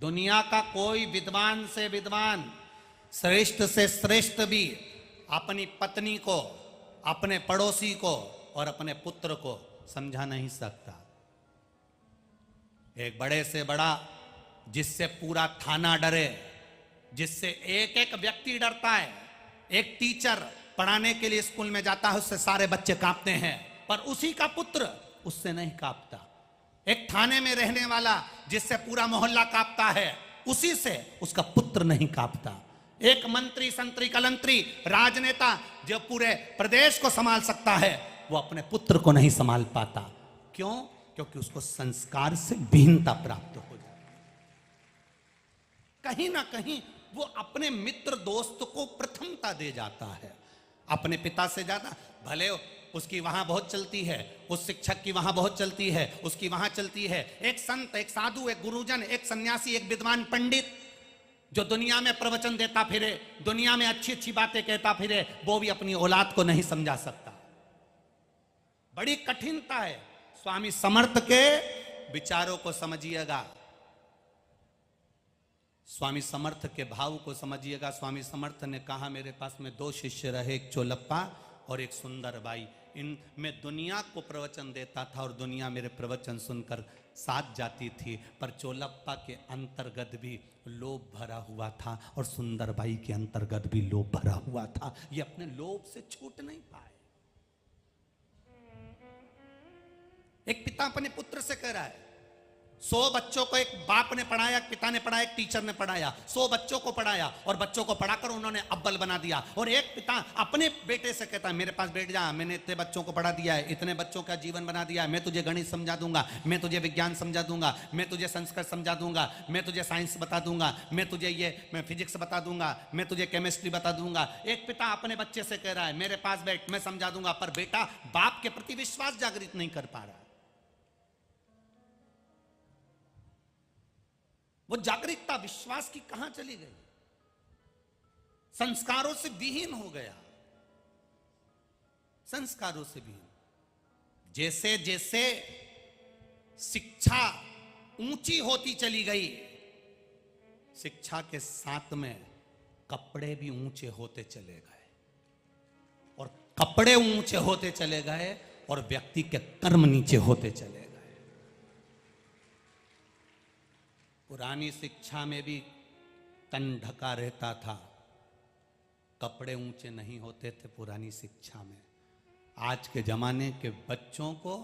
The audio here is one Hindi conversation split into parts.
दुनिया का कोई विद्वान से विद्वान, श्रेष्ठ से श्रेष्ठ भी अपनी पत्नी को, अपने पड़ोसी को और अपने पुत्र को समझा नहीं सकता। एक बड़े से बड़ा, जिससे पूरा थाना डरे, जिससे एक एक व्यक्ति डरता है। एक टीचर पढ़ाने के लिए स्कूल में जाता है, उससे सारे बच्चे कांपते हैं, पर उसी का पुत्र उससे नहीं कांपता। एक थाने में रहने वाला, जिससे पूरा मोहल्ला कांपता है, उसी से उसका पुत्र नहीं कांपता। एक मंत्री, संतरी, कलंतरी, राजनेता जो पूरे प्रदेश को संभाल सकता है, वो अपने पुत्र को नहीं संभाल पाता। क्यों? क्योंकि उसको संस्कार से विहीनता प्राप्त हो जाती है। कहीं ना कहीं वो अपने मित्र दोस्त को प्रथमता दे जाता है, अपने पिता से ज्यादा। भले उसकी वहां बहुत चलती है, उस शिक्षक की वहां बहुत चलती है, उसकी वहां चलती है। एक संत, एक साधु, एक गुरुजन, एक सन्यासी, एक विद्वान पंडित जो दुनिया में प्रवचन देता फिरे, दुनिया में अच्छी अच्छी बातें कहता फिरे, वो भी अपनी औलाद को नहीं समझा सकता। बड़ी कठिनता है। स्वामी समर्थ के विचारों को समझिएगा, स्वामी समर्थ के भाव को समझिएगा। स्वामी समर्थ ने कहा, मेरे पास में 2 शिष्य रहे, एक चोलप्पा और एक सुंदर बाई। मैं दुनिया को प्रवचन देता था और दुनिया मेरे प्रवचन सुनकर साथ जाती थी, पर चोलप्पा के अंतर्गत भी लोभ भरा हुआ था और सुंदर बाई के अंतर्गत भी लोभ भरा हुआ था। ये अपने लोभ से छूट नहीं पाए। एक पिता अपने पुत्र से कह रहा है, 100 बच्चों को एक बाप ने पढ़ाया, एक पिता ने पढ़ाया, एक टीचर ने पढ़ाया, 100 बच्चों को पढ़ाया और बच्चों को पढ़ाकर उन्होंने अव्वल बना दिया। और एक पिता अपने बेटे से कहता है, मेरे पास बैठ जा, मैंने इतने बच्चों को पढ़ा दिया है, इतने बच्चों का जीवन बना दिया है, मैं तुझे गणित समझा दूंगा, मैं तुझे विज्ञान समझा दूंगा, मैं तुझे संस्कृत समझा दूंगा, मैं तुझे साइंस बता दूंगा, मैं तुझे मैं फिजिक्स बता दूंगा, मैं तुझे केमिस्ट्री बता दूंगा। एक पिता अपने बच्चे से कह रहा है, मेरे पास बैठ, मैं समझा दूंगा, पर बेटा बाप के प्रति विश्वास जागृत नहीं कर पा रहा। वो जागरूकता, विश्वास की कहां चली गई? संस्कारों से विहीन हो गया, संस्कारों से विहीन। जैसे जैसे शिक्षा ऊंची होती चली गई, शिक्षा के साथ में कपड़े भी ऊंचे होते चले गए, और कपड़े ऊंचे होते चले गए और व्यक्ति के कर्म नीचे होते चले गए। पुरानी शिक्षा में भी तन ढका रहता था, कपड़े ऊंचे नहीं होते थे पुरानी शिक्षा में। आज के जमाने के बच्चों को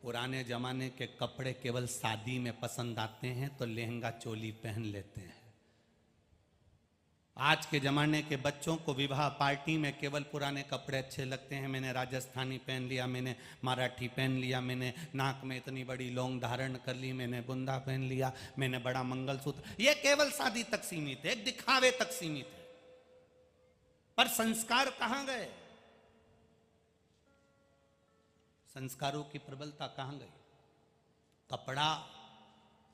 पुराने जमाने के कपड़े केवल शादी में पसंद आते हैं तो लहंगा चोली पहन लेते हैं। आज के जमाने के बच्चों को विवाह पार्टी में केवल पुराने कपड़े अच्छे लगते हैं। मैंने राजस्थानी पहन लिया, मैंने मराठी पहन लिया, मैंने नाक में इतनी बड़ी लौंग धारण कर ली, मैंने बुंदा पहन लिया, मैंने बड़ा मंगलसूत्र। ये केवल शादी तक सीमित है, एक दिखावे तक सीमित है। पर संस्कार कहां गए? संस्कारों की प्रबलता कहां गई? कपड़ा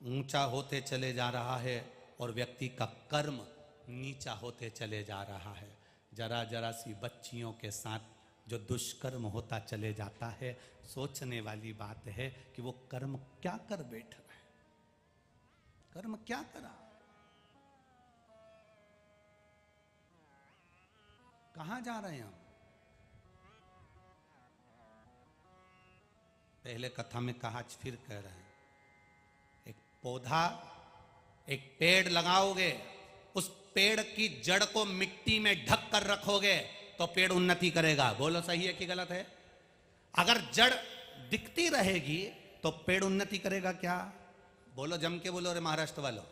ऊंचा होते चले जा रहा है और व्यक्ति का कर्म नीचा होते चले जा रहा है। जरा जरा सी बच्चियों के साथ जो दुष्कर्म होता चले जाता है, सोचने वाली बात है कि वो कर्म क्या कर बैठा है, कर्म क्या करा, कहां जा रहे हैं हम? पहले कथा में कहा, आज फिर कह रहे हैं, एक पौधा, एक पेड़ लगाओगे, उस पेड़ की जड़ को मिट्टी में ढक कर रखोगे तो पेड़ उन्नति करेगा। बोलो सही है कि गलत है? अगर जड़ दिखती रहेगी तो पेड़ उन्नति करेगा क्या? बोलो, जम के बोलो रे महाराष्ट्र वालों,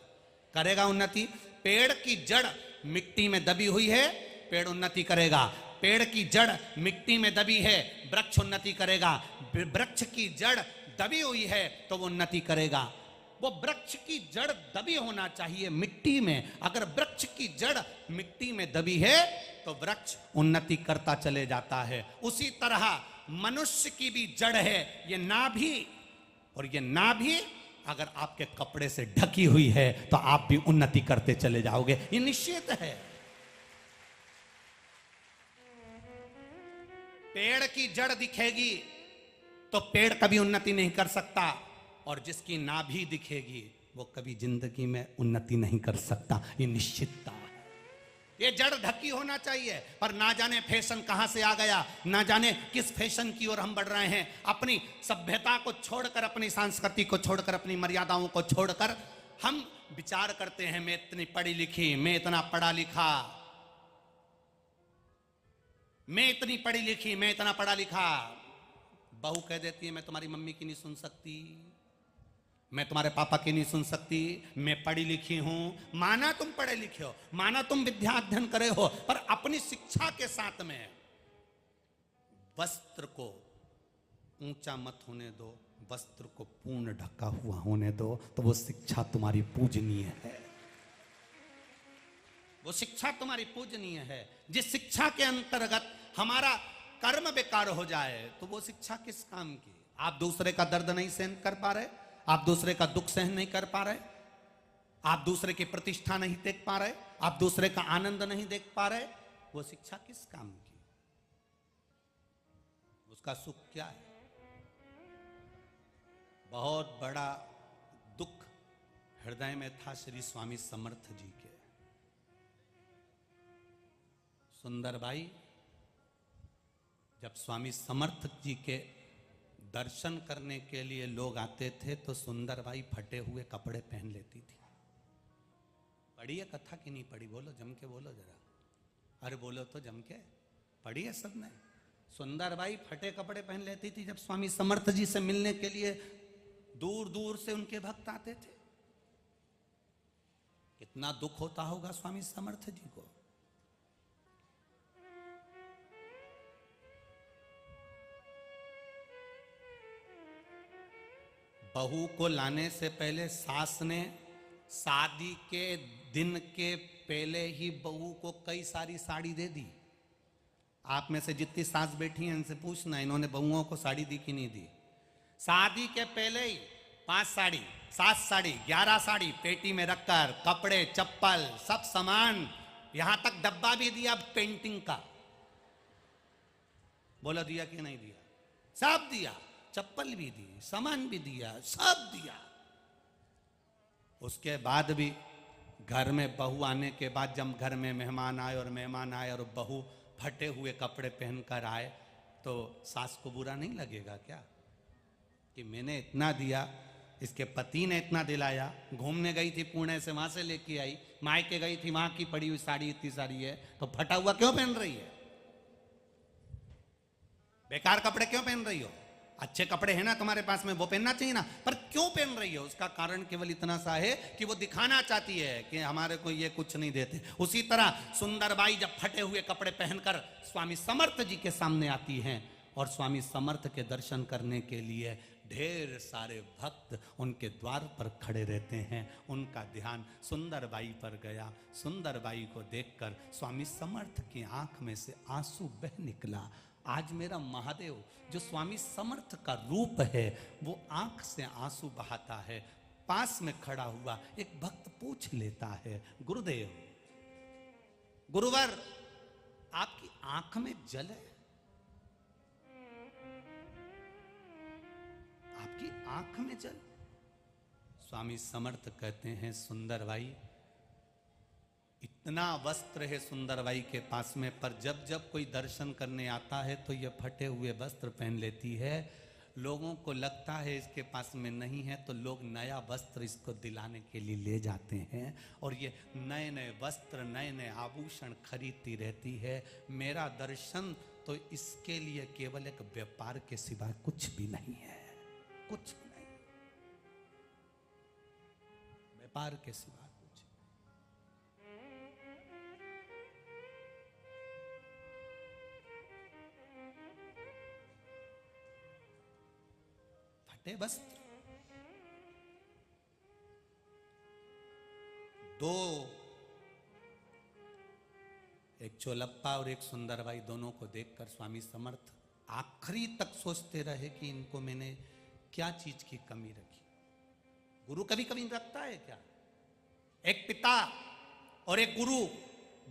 करेगा उन्नति? पेड़ की जड़ मिट्टी में दबी हुई है, पेड़ उन्नति करेगा। पेड़ की जड़ मिट्टी में दबी है, वृक्ष उन्नति करेगा। वृक्ष की जड़ दबी हुई है तो वो उन्नति करेगा। वो वृक्ष की जड़ दबी होना चाहिए मिट्टी में। अगर वृक्ष की जड़ मिट्टी में दबी है तो वृक्ष उन्नति करता चले जाता है। उसी तरह मनुष्य की भी जड़ है ये नाभि, और ये नाभि अगर आपके कपड़े से ढकी हुई है तो आप भी उन्नति करते चले जाओगे, ये निश्चित है। पेड़ की जड़ दिखेगी तो पेड़ कभी उन्नति नहीं कर सकता, और जिसकी नाभि दिखेगी वो कभी जिंदगी में उन्नति नहीं कर सकता। ये निश्चितता है। ये जड़ ढकी होना चाहिए। पर ना जाने फैशन कहां से आ गया, ना जाने किस फैशन की ओर हम बढ़ रहे हैं। अपनी सभ्यता को छोड़कर, अपनी संस्कृति को छोड़कर, अपनी मर्यादाओं को छोड़कर हम विचार करते हैं मैं इतनी पढ़ी लिखी, मैं इतना पढ़ा लिखा, मैं इतनी पढ़ी लिखी, मैं इतना पढ़ा लिखा। बहू कह देती है मैं तुम्हारी मम्मी की नहीं सुन सकती, मैं तुम्हारे पापा की नहीं सुन सकती, मैं पढ़ी लिखी हूं। माना तुम पढ़े लिखे हो, माना तुम विद्या अध्ययन करे हो, पर अपनी शिक्षा के साथ में वस्त्र को ऊंचा मत होने दो, वस्त्र को पूर्ण ढका हुआ होने दो, तो वो शिक्षा तुम्हारी पूजनीय है। वो शिक्षा तुम्हारी पूजनीय है। जिस शिक्षा के अंतर्गत हमारा कर्म बेकार हो जाए तो वो शिक्षा किस काम की। आप दूसरे का दर्द नहीं सहन कर पा रहे, आप दूसरे का दुख सहन नहीं कर पा रहे, आप दूसरे की प्रतिष्ठा नहीं देख पा रहे, आप दूसरे का आनंद नहीं देख पा रहे, वो शिक्षा किस काम की। उसका सुख क्या है। बहुत बड़ा दुख हृदय में था श्री स्वामी समर्थ जी के। सुंदरबाई जब स्वामी समर्थ जी के दर्शन करने के लिए लोग आते थे तो सुंदरबाई फटे हुए कपड़े पहन लेती थी। पढ़ी है कथा की नहीं पढ़ी, बोलो जम के बोलो जरा, अरे बोलो तो जम के, पढ़ी है सबने। सुंदरबाई फटे कपड़े पहन लेती थी जब स्वामी समर्थ जी से मिलने के लिए दूर दूर से उनके भक्त आते थे। कितना दुख होता होगा स्वामी समर्थ जी को। बहू को लाने से पहले सास ने शादी के दिन के पहले ही बहू को कई सारी साड़ी दे दी। आप में से जितनी सास बैठी हैं इनसे पूछना इन्होंने बहुओं को साड़ी दी कि नहीं दी। शादी के पहले ही 5 साड़ी, 7 साड़ी, 11 साड़ी पेटी में रखकर, कपड़े, चप्पल, सब सामान, यहां तक डब्बा भी दिया पेंटिंग का। बोला दिया कि नहीं दिया? सब दिया, चप्पल भी दी, सामान भी दिया, सब दिया। उसके बाद भी घर में बहू आने के बाद जब घर में मेहमान आए और बहू फटे हुए कपड़े पहनकर आए तो सास को बुरा नहीं लगेगा क्या कि मैंने इतना दिया, इसके पति ने इतना दिलाया, घूमने गई थी पुणे से, वहां से लेके आई, मायके गई थी, वहां की पड़ी हुई साड़ी इतनी सारी है, तो फटा हुआ क्यों पहन रही है? बेकार कपड़े क्यों पहन रही हो? अच्छे कपड़े हैं ना तुम्हारे पास में, वो पहनना चाहिए ना, पर क्यों पहन रही है? उसका कारण केवल इतना सा है कि वो दिखाना चाहती है कि हमारे को ये कुछ नहीं देते। उसी तरह सुंदरबाई जब फटे हुए कपड़े पहनकर स्वामी समर्थ जी के सामने आती हैं और स्वामी समर्थ के दर्शन करने के लिए ढेर सारे भक्त उनके द्वार पर खड़े रहते हैं, उनका ध्यान सुंदरबाई पर गया। सुंदरबाई को देखकर स्वामी समर्थ की आंख में से आंसू बह निकला। आज मेरा महादेव जो स्वामी समर्थ का रूप है वो आंख से आंसू बहाता है। पास में खड़ा हुआ एक भक्त पूछ लेता है, गुरुदेव, गुरुवर, आपकी आंख में जल है? आपकी आंख में जल? स्वामी समर्थ कहते हैं, सुंदरबाई, इतना वस्त्र है सुंदरबाई के पास में, पर जब जब कोई दर्शन करने आता है तो ये फटे हुए वस्त्र पहन लेती है। लोगों को लगता है इसके पास में नहीं है तो लोग नया वस्त्र इसको दिलाने के लिए ले जाते हैं और ये नए नए वस्त्र, नए नए आभूषण खरीदती रहती है। मेरा दर्शन तो इसके लिए केवल एक व्यापार के सिवा कुछ भी नहीं है, कुछ नहीं, व्यापार के सिवा। वस्त्र, 2, एक चोलप्पा और एक सुंदरबाई, दोनों को देखकर स्वामी समर्थ आखिरी तक सोचते रहे कि इनको मैंने क्या चीज की कमी रखी। गुरु कभी कभी रखता है क्या? एक पिता और एक गुरु,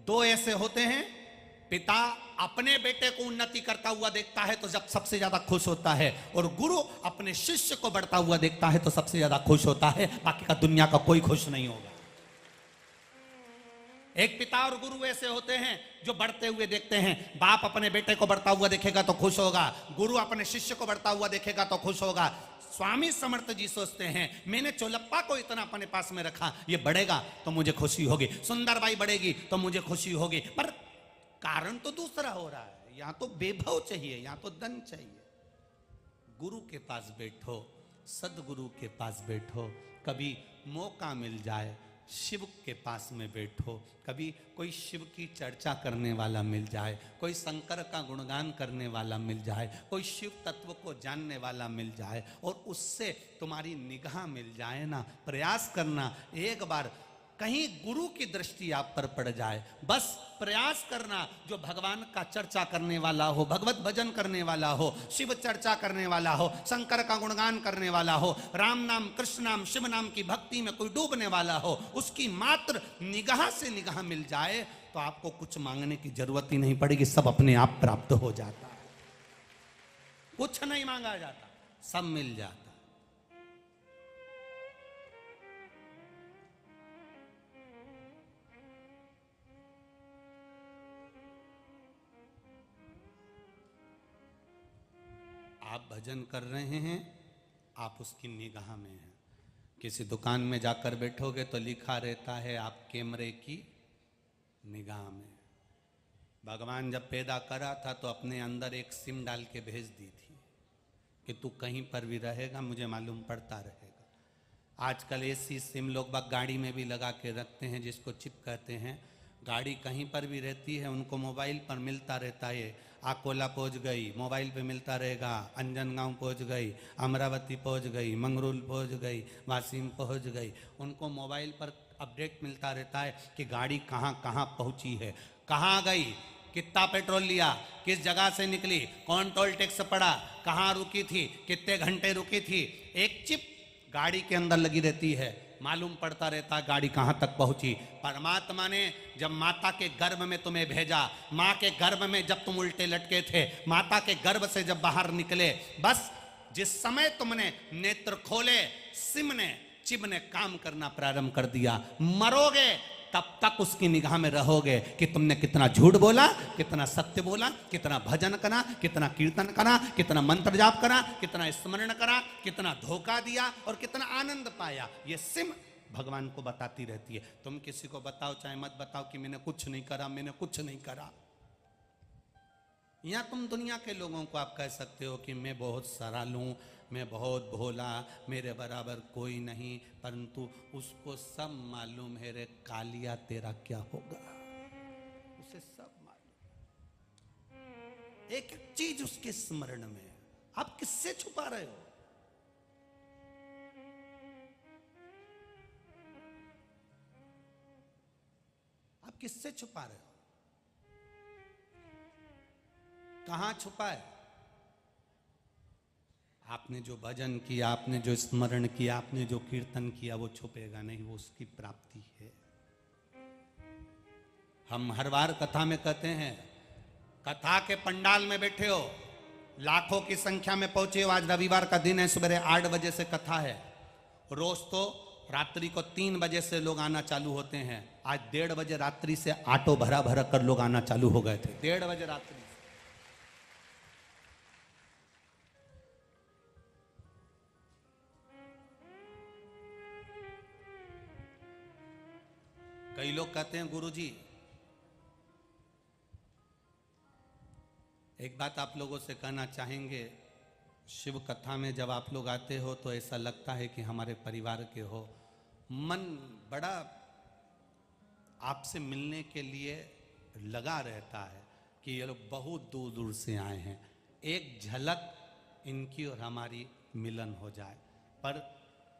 2 ऐसे होते हैं, पिता अपने बेटे को उन्नति करता हुआ देखता है तो जब सबसे ज्यादा खुश होता है, और गुरु अपने शिष्य को बढ़ता हुआ देखता है तो सबसे ज्यादा खुश होता है। बाकी का दुनिया का कोई खुश नहीं होगा। एक पिता और गुरु ऐसे होते हैं जो बढ़ते हुए देखते हैं। बाप अपने बेटे को बढ़ता हुआ देखेगा तो खुश होगा, गुरु अपने शिष्य को बढ़ता हुआ देखेगा तो खुश होगा। स्वामी समर्थ जी सोचते हैं मैंने चोलप्पा को इतना अपने पास में रखा, ये बढ़ेगा तो मुझे खुशी होगी, सुंदरबाई बढ़ेगी तो मुझे खुशी होगी। पर कारण तो दूसरा हो रहा है। यहां तो वैभव चाहिए, यहां तो धन चाहिए। गुरु के पास बैठो, सदगुरु के पास बैठो, कभी मौका मिल जाए शिव के पास में बैठो, कभी कोई शिव की चर्चा करने वाला मिल जाए, कोई शंकर का गुणगान करने वाला मिल जाए, कोई शिव तत्व को जानने वाला मिल जाए और उससे तुम्हारी निगाह मिल जाए ना, प्रयास करना एक बार कहीं गुरु की दृष्टि आप पर पड़ जाए। बस प्रयास करना, जो भगवान का चर्चा करने वाला हो, भगवत भजन करने वाला हो, शिव चर्चा करने वाला हो, शंकर का गुणगान करने वाला हो, राम नाम कृष्ण नाम शिव नाम की भक्ति में कोई डूबने वाला हो, उसकी मात्र निगाह से निगाह मिल जाए तो आपको कुछ मांगने की जरूरत ही नहीं पड़ेगी, सब अपने आप प्राप्त हो जाता है। कुछ नहीं मांगा जाता, सब मिल जाता। आप भजन कर रहे हैं, आप उसकी निगाह में हैं। किसी दुकान में जाकर बैठोगे तो लिखा रहता है आप कैमरे की निगाह में। भगवान जब पैदा करा था तो अपने अंदर एक सिम डाल के भेज दी थी कि तू कहीं पर भी रहेगा मुझे मालूम पड़ता रहेगा। आजकल ऐसी सिम लोग बाग गाड़ी में भी लगा के रखते हैं जिसको चिप कहते हैं। गाड़ी कहीं पर भी रहती है, उनको मोबाइल पर मिलता रहता है। आकोला पहुंच गई, मोबाइल पे मिलता रहेगा। अंजनगांव पहुंच गई, अमरावती पहुंच गई, मंगरूल पहुंच गई, वासीम पहुंच गई। उनको मोबाइल पर अपडेट मिलता रहता है कि गाड़ी कहाँ कहाँ पहुंची है, कहाँ गई, कितना पेट्रोल लिया, किस जगह से निकली, कौन टोल टैक्स पड़ा, कहाँ रुकी थी, कितने घंटे रुकी थी। एक चिप गाड़ी के अंदर लगी रहती है, मालूम पड़ता रहता है गाड़ी कहाँ तक पहुंची। परमात्मा ने जब माता के गर्भ में तुम्हें भेजा, माँ के गर्भ में जब तुम उल्टे लटके थे, माता के गर्भ से जब बाहर निकले, बस जिस समय तुमने नेत्र खोले, सिम ने चिप ने काम करना प्रारंभ कर दिया। मरोगे तब तक उसकी निगाह में रहोगे कि तुमने कितना झूठ बोला, कितना सत्य बोला, कितना भजन करा, कितना कीर्तन करा, कितना मंत्र जाप करा, कितना स्मरण करा, कितना धोखा दिया और कितना आनंद पाया। ये सिम भगवान को बताती रहती है। तुम किसी को बताओ चाहे मत बताओ कि मैंने कुछ नहीं करा, मैंने कुछ नहीं करा। या तुम दुनिया के लोगों को आप कह सकते हो कि मैं बहुत सरल हूं, मैं बहुत भोला, मेरे बराबर कोई नहीं, परंतु उसको सब मालूम है रे कालिया तेरा क्या होगा, उसे सब मालूम। एक एक चीज उसके स्मरण में। आप किससे छुपा रहे हो? आप किससे छुपा रहे हो? कहां छुपा है? आपने जो भजन किया, आपने जो स्मरण किया, आपने जो कीर्तन किया, वो छुपेगा नहीं, वो उसकी प्राप्ति है। हम हर बार कथा में कहते हैं, कथा के पंडाल में बैठे हो, लाखों की संख्या में पहुंचे हो। आज रविवार का दिन है, सुबह 8 बजे से कथा है। रोज तो रात्रि को 3 बजे से लोग आना चालू होते हैं। आज 1:30 बजे रात्रि से ऑटो भरा भरा कर लोग आना चालू हो गए थे। 1:30 बजे रात्रि। कई लोग कहते हैं गुरुजी, एक बात आप लोगों से कहना चाहेंगे, शिव कथा में जब आप लोग आते हो तो ऐसा लगता है कि हमारे परिवार के हो। मन बड़ा आपसे मिलने के लिए लगा रहता है कि ये लोग बहुत दूर दूर से आए हैं, एक झलक इनकी और हमारी मिलन हो जाए। पर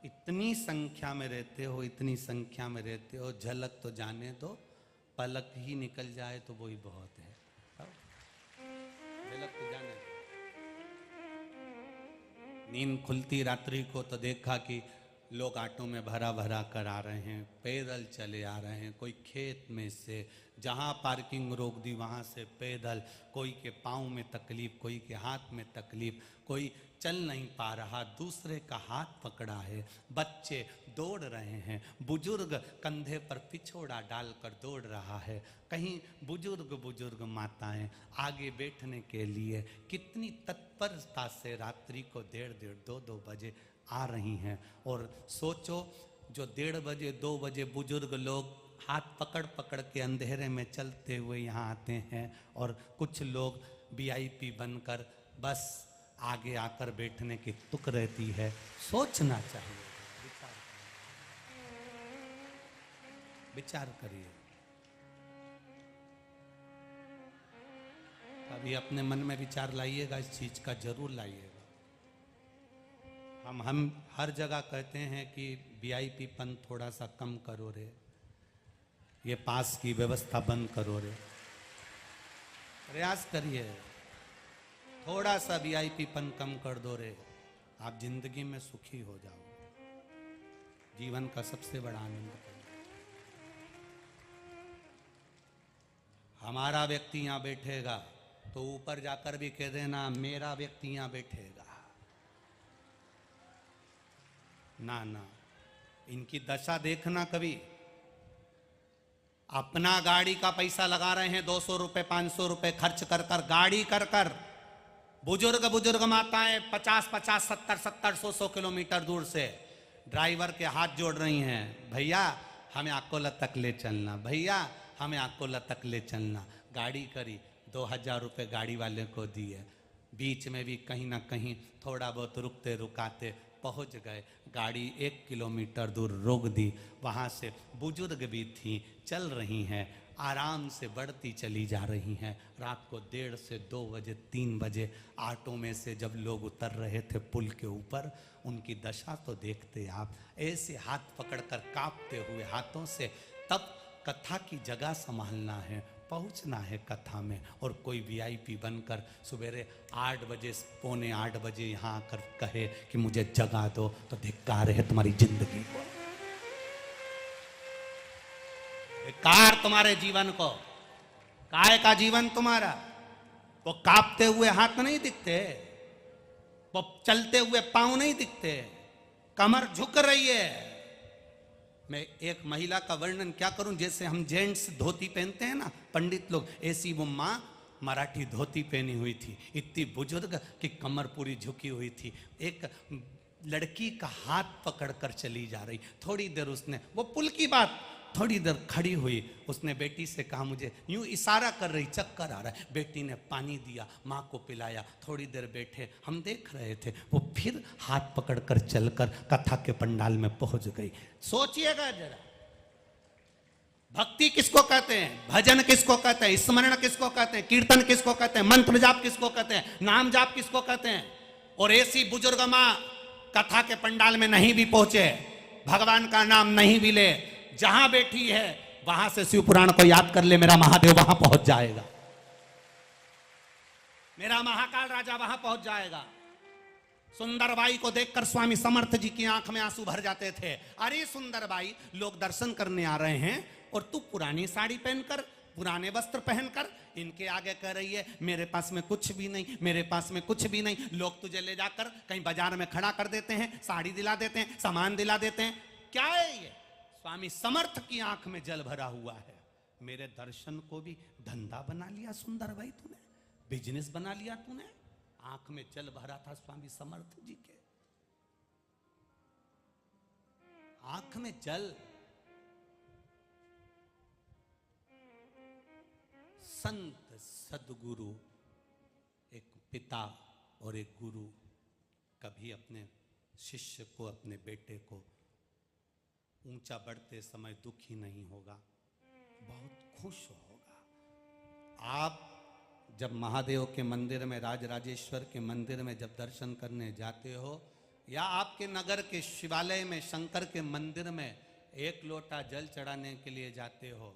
इतनी संख्या में रहते हो, इतनी संख्या में रहते हो, झलक तो जाने दो, पलक ही निकल जाए तो वही बहुत है। झलक तो जाने दो। नींद खुलती रात्रि को तो देखा कि लोग ऑटो में भरा भरा कर आ रहे हैं, पैदल चले आ रहे हैं, कोई खेत में से, जहाँ पार्किंग रोक दी वहाँ से पैदल, कोई के पाँव में तकलीफ, कोई के हाथ में तकलीफ, कोई चल नहीं पा रहा, दूसरे का हाथ पकड़ा है, बच्चे दौड़ रहे हैं, बुजुर्ग कंधे पर पिछोड़ा डालकर दौड़ रहा है, कहीं बुजुर्ग माताएं आगे बैठने के लिए कितनी तत्परता से रात्रि को 1:30 2 बजे आ रही हैं। और सोचो जो 1:30 बजे 2 बजे बुजुर्ग लोग हाथ पकड़ पकड़ के अंधेरे में चलते हुए यहाँ आते हैं, और कुछ लोग VIP बनकर बस आगे आकर बैठने की तुक रहती है। सोचना चाहिए, विचार करिए, अभी अपने मन में विचार लाइएगा, इस चीज का जरूर लाइएगा। हम हर जगह कहते हैं कि VIP पन थोड़ा सा कम करो रे, ये पास की व्यवस्था बंद करो रे, प्रयास करिए, थोड़ा सा VIP पन कम कर दो रे, आप जिंदगी में सुखी हो जाओगे, जीवन का सबसे बड़ा आनंद। हमारा व्यक्ति यहाँ बैठेगा तो ऊपर जाकर भी कह देना मेरा व्यक्ति यहाँ बैठेगा, ना ना, इनकी दशा देखना कभी। अपना गाड़ी का पैसा लगा रहे हैं, 200 रुपए 500 रुपए खर्च कर कर गाड़ी कर कर, बुजुर्ग माताएं 50 70 100 किलोमीटर दूर से ड्राइवर के हाथ जोड़ रही हैं, भैया हमें अकोला तक ले चलना, भैया हमें अकोला तक ले चलना। गाड़ी करी, 2000 रुपये गाड़ी वाले को दिए, बीच में भी कहीं ना कहीं थोड़ा बहुत रुकते रुकाते पहुंच गए, गाड़ी 1 किलोमीटर दूर रोक दी, वहाँ से बुजुर्ग भी थी, चल रही हैं, आराम से बढ़ती चली जा रही हैं। रात को 1:30 से 2 बजे 3 बजे ऑटो में से जब लोग उतर रहे थे पुल के ऊपर, उनकी दशा तो देखते आप, ऐसे हाथ पकड़कर कांपते हुए हाथों से। तब कथा की जगह संभालना है, पहुंचना है कथा में, और कोई VIP बनकर सवेरे 8 बजे 7:45 बजे यहाँ आकर कहे कि मुझे जगा दो, तो धिक्कार है तुम्हारी जिंदगी को, धिक्कार तुम्हारे जीवन को। काय का जीवन तुम्हारा? वो कांपते हुए हाथ नहीं दिखते, वो चलते हुए पांव नहीं दिखते, कमर झुक रही है। मैं एक महिला का वर्णन क्या करूं, जैसे हम जेंट्स धोती पहनते हैं ना पंडित लोग, ऐसी वो माँ मराठी धोती पहनी हुई थी, इतनी बुजुर्ग कि कमर पूरी झुकी हुई थी, एक लड़की का हाथ पकड़कर चली जा रही। थोड़ी देर उसने, वो पुल की बात, थोड़ी देर खड़ी हुई, उसने बेटी से कहा, मुझे यूं इशारा कर रही, चक्कर आ रहा है, बेटी ने पानी दिया, माँ को पिलाया, थोड़ी देर बैठे, हम देख रहे थे, वो फिर हाथ पकड़कर चलकर कथा के पंडाल में पहुंच गई। सोचिएगा जरा, भक्ति किसको कहते हैं, भजन किसको कहते हैं, स्मरण किसको कहते हैं, कीर्तन किसको कहते हैं, मंत्र जाप किसको कहते हैं, नाम जाप किसको कहते हैं। और ऐसी बुजुर्ग माँ कथा के पंडाल में नहीं भी पहुंचे, भगवान का नाम नहीं भी ले, जहां बैठी है वहां से शिव पुराण को याद कर ले, मेरा महादेव वहां पहुंच जाएगा, मेरा महाकाल राजा वहां पहुंच जाएगा। सुंदरबाई को देखकर स्वामी समर्थ जी की आंख में आंसू भर जाते थे। अरे सुंदरबाई, लोग दर्शन करने आ रहे हैं और तू पुरानी साड़ी पहनकर, पुराने वस्त्र पहनकर इनके आगे कह रही है मेरे पास में कुछ भी नहीं, मेरे पास में कुछ भी नहीं। लोग तुझे ले जाकर कहीं बाजार में खड़ा कर देते हैं, साड़ी दिला देते हैं, सामान दिला देते हैं, क्या है ये? स्वामी समर्थ की आंख में जल भरा हुआ है। मेरे दर्शन को भी धंधा बना लिया सुंदरबाई तूने, बिजनेस बना लिया तूने। आंख में जल भरा था स्वामी समर्थ जी के, आंख में जल। संत सदगुरु, एक पिता और एक गुरु कभी अपने शिष्य को, अपने बेटे को ऊंचा बढ़ते समय दुखी नहीं होगा, बहुत खुश होगा। आप जब महादेव के मंदिर में, राजराजेश्वर के मंदिर में जब दर्शन करने जाते हो, या आपके नगर के शिवालय में शंकर के मंदिर में एक लोटा जल चढ़ाने के लिए जाते हो,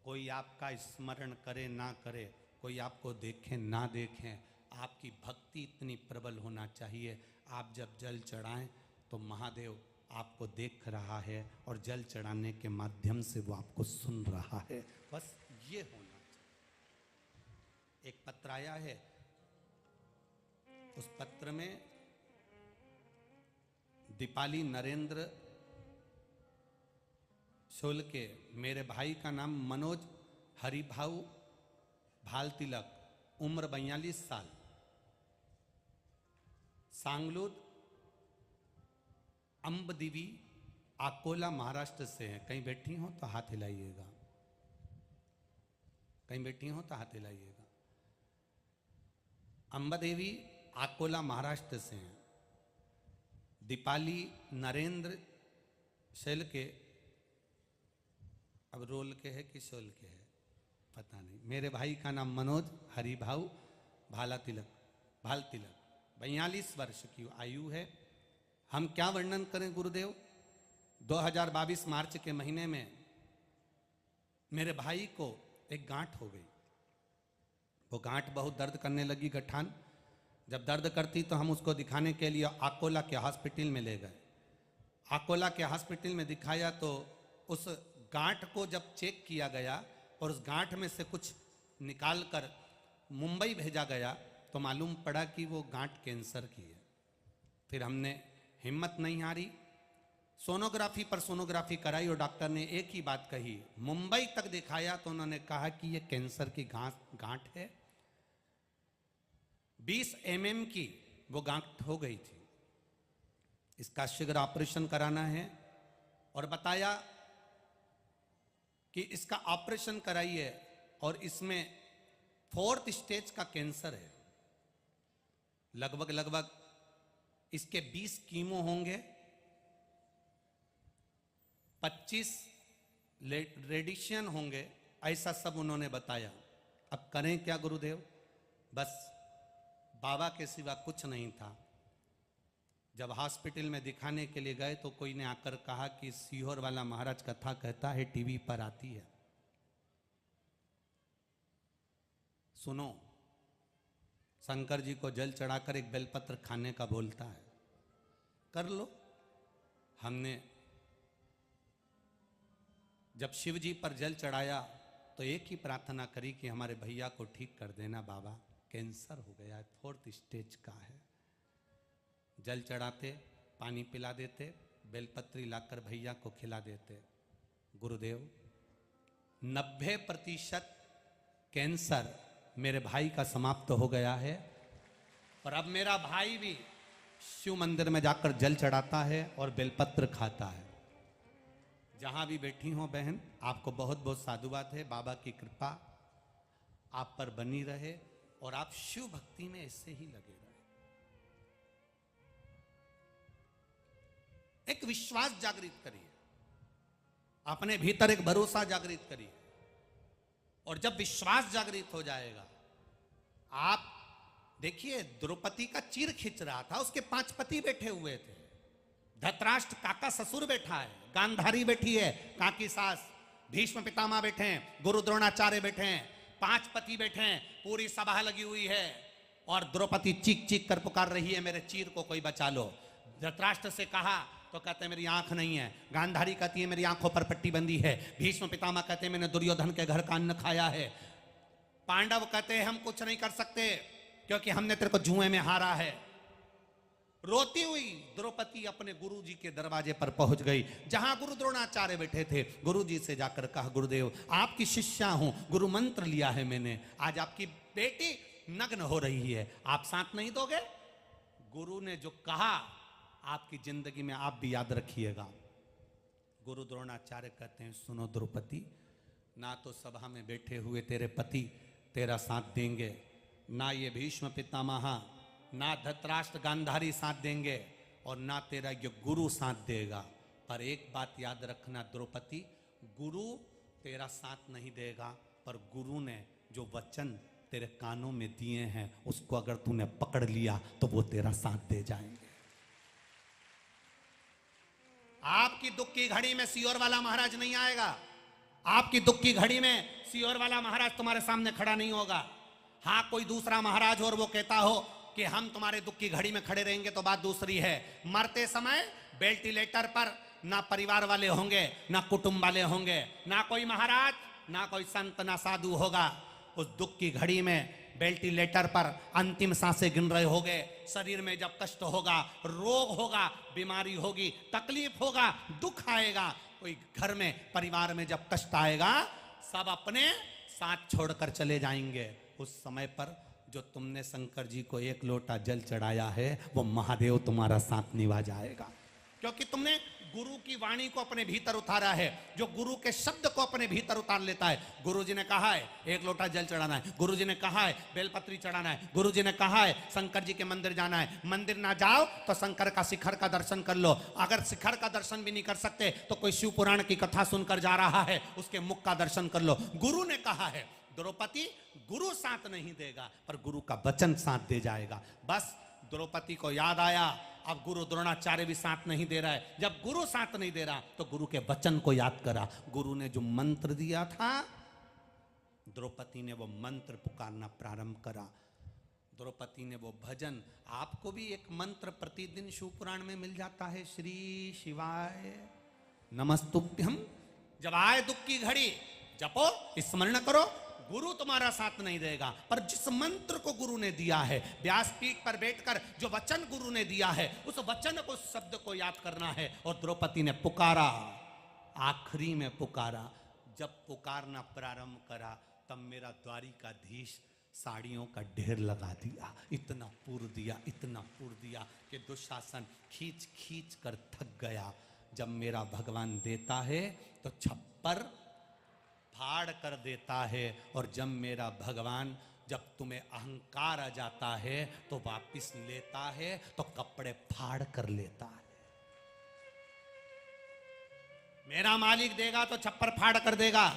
कोई आपका स्मरण करे ना करे, कोई आपको देखे ना देखें, आपकी भक्ति इतनी प्रबल होना चाहिए। आप जब जल चढ़ाएं तो महादेव आपको देख रहा है और जल चढ़ाने के माध्यम से वो आपको सुन रहा है। बस ये होना चाहिए। एक पत्र आया है, उस पत्र में दीपाली नरेंद्र शोलके, मेरे भाई का नाम मनोज हरिभाऊ भाल तिलक, उम्र 42 साल, सांगलूद अंबदेवी अकोला महाराष्ट्र से हैं। कहीं बैठी हो तो हाथ हिलाइएगा, कहीं बैठी हो तो हाथ हिलाइएगा। अंबदेवी अकोला महाराष्ट्र से हैं। दीपाली नरेंद्र शैल के, अब रोल के है कि शोल के है पता नहीं। मेरे भाई का नाम मनोज हरिभाऊ भाल तिलक, 42 वर्ष की आयु है। हम क्या वर्णन करें गुरुदेव। 2022 मार्च के महीने में मेरे भाई को एक गांठ हो गई। वो गांठ बहुत दर्द करने लगी, गठान। जब दर्द करती तो हम उसको दिखाने के लिए अकोला के हॉस्पिटल में ले गए। अकोला के हॉस्पिटल में दिखाया तो उस गांठ को जब चेक किया गया और उस गांठ में से कुछ निकाल कर मुंबई भेजा गया तो मालूम पड़ा कि वो गांठ कैंसर की है। फिर हमने हिम्मत नहीं हारी, सोनोग्राफी पर सोनोग्राफी कराई और डॉक्टर ने एक ही बात कही। मुंबई तक दिखाया तो उन्होंने कहा कि ये कैंसर की गांठ है। 20 mm की वो गांठ हो गई थी। इसका शीघ्र ऑपरेशन कराना है और बताया कि इसका ऑपरेशन कराइए और इसमें 4th स्टेज का कैंसर है। लगभग इसके 20 कीमो होंगे, 25 रेडिएशन होंगे, ऐसा सब उन्होंने बताया। अब करें क्या गुरुदेव। बस बाबा के सिवा कुछ नहीं था। जब हॉस्पिटल में दिखाने के लिए गए तो कोई ने आकर कहा कि सीहोर वाला महाराज कथा कहता है, टीवी पर आती है, सुनो। शंकर जी को जल चढ़ाकर एक बेलपत्र खाने का बोलता है, कर लो। हमने जब शिव जी पर जल चढ़ाया तो एक ही प्रार्थना करी कि हमारे भैया को ठीक कर देना बाबा, कैंसर हो गया, 4th स्टेज का है। जल चढ़ाते, पानी पिला देते, बेलपत्री लाकर भैया को खिला देते। गुरुदेव 90% कैंसर मेरे भाई का समाप्त हो गया है और अब मेरा भाई भी शिव मंदिर में जाकर जल चढ़ाता है और बेलपत्र खाता है। जहां भी बैठी हो बहन, आपको बहुत बहुत साधुवाद है। बाबा की कृपा आप पर बनी रहे और आप शिव भक्ति में ऐसे ही लगे रहे। एक विश्वास जागृत करिए, अपने भीतर एक भरोसा जागृत करिए और जब विश्वास जागृत हो जाएगा, आप देखिए द्रौपदी का चीर खींच रहा था, उसके 5 पति बैठे हुए थे। धृतराष्ट्र काका ससुर बैठा है, गांधारी बैठी है काकी सास, भीष्म पितामह बैठे हैं, गुरु द्रोणाचार्य बैठे हैं, 5 पति बैठे हैं, पूरी सभा लगी हुई है और द्रौपदी चीख चीख कर पुकार रही है, मेरे चीर को कोई बचा लो। धृतराष्ट्र से कहा तो कहते हैं मेरी आंख नहीं है। गांधारी कहती है मेरी आंखों पर पट्टी बंदी है। भीष्म पितामह कहते हैं मैंने दुर्योधन के घर का अन्न खाया है। पांडव कहते हैं हम कुछ नहीं कर सकते क्योंकि हमने तेरे को जुए में हारा है। रोती हुई द्रौपदी अपने गुरु जी के दरवाजे पर पहुंच गई, जहां गुरु द्रोणाचार्य बैठे थे। गुरु जी से जाकर कहा, गुरुदेव आपकी शिष्या हूं, गुरु मंत्र लिया है मैंने, आज आपकी बेटी नग्न हो रही है, आप साथ नहीं दोगे? गुरु ने जो कहा आपकी जिंदगी में आप भी याद रखिएगा। गुरु द्रोणाचार्य कहते हैं सुनो द्रौपदी, ना तो सभा में बैठे हुए तेरे पति तेरा साथ देंगे, ना ये भीष्म पितामह, ना धृतराष्ट्र गांधारी साथ देंगे और ना तेरा ये गुरु साथ देगा। पर एक बात याद रखना द्रौपदी, गुरु तेरा साथ नहीं देगा, पर गुरु ने जो वचन तेरे कानों में दिए हैं उसको अगर तूने पकड़ लिया तो वो तेरा साथ दे जाएंगे। आपकी दुख की घड़ी में सियोर वाला महाराज नहीं आएगा। आपकी दुख की घड़ी में सियोर वाला महाराज तुम्हारे सामने खड़ा नहीं होगा। हाँ, कोई दूसरा महाराज हो और वो कहता हो कि हम तुम्हारे दुख की घड़ी में खड़े रहेंगे तो बात दूसरी है। मरते समय वेंटिलेटर पर ना परिवार वाले होंगे, ना कुटुंब वाले होंगे, ना कोई महाराज, ना कोई संत, ना साधु होगा। उस दुख की घड़ी में वेंटिलेटर पर अंतिम सांसें गिन रहे होगे। शरीर में जब कष्ट होगा, रोग होगा, बीमारी होगी, तकलीफ होगा, दुख आएगा, कोई घर में परिवार में जब कष्ट आएगा, सब अपने साथ छोड़कर चले जाएंगे। उस समय पर जो तुमने शंकर जी को 1 लोटा जल चढ़ाया है, वो महादेव तुम्हारा साथ निभा जाएगा, क्योंकि तुमने गुरु की वाणी को अपने भीतर उतारा है। जो गुरु के शब्द को अपने भीतर उतार लेता है, गुरु जी ने कहा है 1 लोटा जल चढ़ाना है, गुरु जी ने कहा है बेलपत्री चढ़ाना है, गुरु जी ने कहा है शंकर जी के मंदिर जाना है, मंदिर ना जाओ तो शंकर का शिखर का दर्शन कर लो। अगर शिखर का दर्शन भी नहीं कर सकते तो कोई शिव पुराण की कथा सुनकर जा रहा है, उसके मुख का दर्शन कर लो। गुरु ने कहा है द्रौपदी, गुरु साथ नहीं देगा पर गुरु का वचन साथ दे जाएगा। बस द्रौपदी को याद आया, अब गुरु द्रोणाचार्य भी साथ नहीं दे रहा है। जब गुरु साथ नहीं दे रहा तो गुरु के वचन को याद करा। गुरु ने जो मंत्र दिया था, द्रौपदी ने वो मंत्र पुकारना प्रारंभ करा। द्रौपदी ने वो भजन, आपको भी एक मंत्र प्रतिदिन शिव पुराण में मिल जाता है, श्री शिवाय नमस्तुभ्यम। जब आए दुख की घड़ी, जपो, स्मरण करो। गुरु तुम्हारा साथ नहीं देगा, पर जिस मंत्र को गुरु ने दिया है, व्यासपीठ पर बैठकर जो वचन गुरु ने दिया है, उस वचन को, शब्द को याद करना है। और द्रौपदी ने पुकारा, आखिरी में पुकारा। जब पुकारना प्रारंभ करा तब मेरा द्वारिकाधीश साड़ियों का ढेर लगा दिया, इतना पूर दिया, इतना पूर दिया कि दुशासन खींच खींच कर थक गया। जब मेरा भगवान देता है तो छप्पर फाड़ कर देता है, और जब मेरा भगवान, जब तुम्हें अहंकार आ जाता है तो वापिस लेता है तो कपड़े फाड़ कर लेता है। मेरा मालिक देगा तो छप्पर फाड़ कर देगा।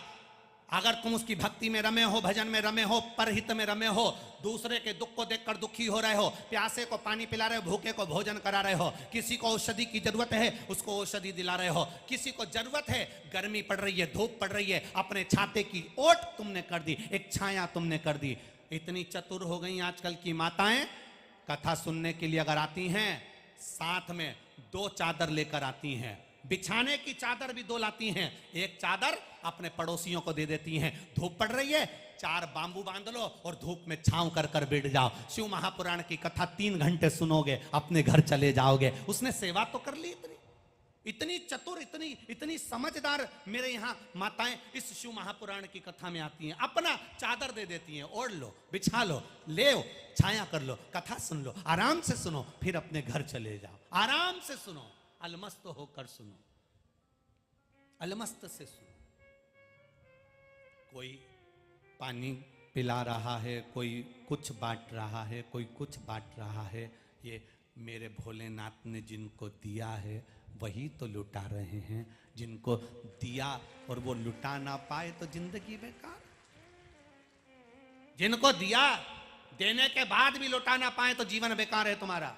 अगर तुम उसकी भक्ति में रमे हो, भजन में रमे हो, परहित में रमे हो, दूसरे के दुख को देखकर दुखी हो रहे हो, प्यासे को पानी पिला रहे हो, भूखे को भोजन करा रहे हो, किसी को औषधि की जरूरत है उसको औषधि दिला रहे हो, किसी को जरूरत है, गर्मी पड़ रही है, धूप पड़ रही है, अपने छाते की ओट तुमने कर दी, एक छाया तुमने कर दी। इतनी चतुर हो गई आजकल की माताएं, कथा सुनने के लिए अगर आती हैं, साथ में 2 चादर लेकर आती हैं, बिछाने की चादर भी 2 लाती हैं, एक चादर अपने पड़ोसियों को दे देती हैं। धूप पड़ रही है, 4 बांबू बांध लो और धूप में छांव कर कर बैठ जाओ। शिव महापुराण की कथा 3 घंटे सुनोगे, अपने घर चले जाओगे। उसने सेवा तो कर ली। इतनी चतुर, इतनी समझदार मेरे यहाँ माताएं इस शिव महापुराण की कथा में आती हैं, अपना चादर दे देती हैं, ओढ़ लो, बिछा लो, ले छाया कर लो, कथा सुन लो, आराम से सुनो, फिर अपने घर चले जाओ, आराम से सुनो, अलमस्त होकर सुनो, अलमस्त से सुनो। कोई पानी पिला रहा है, कोई कुछ बांट रहा है, कोई कुछ बांट रहा है। ये मेरे भोलेनाथ ने जिनको दिया है वही तो लुटा रहे हैं। जिनको दिया और वो लुटा ना पाए तो जिंदगी बेकार। जिनको दिया, देने के बाद भी लुटा ना पाए तो जीवन बेकार है तुम्हारा।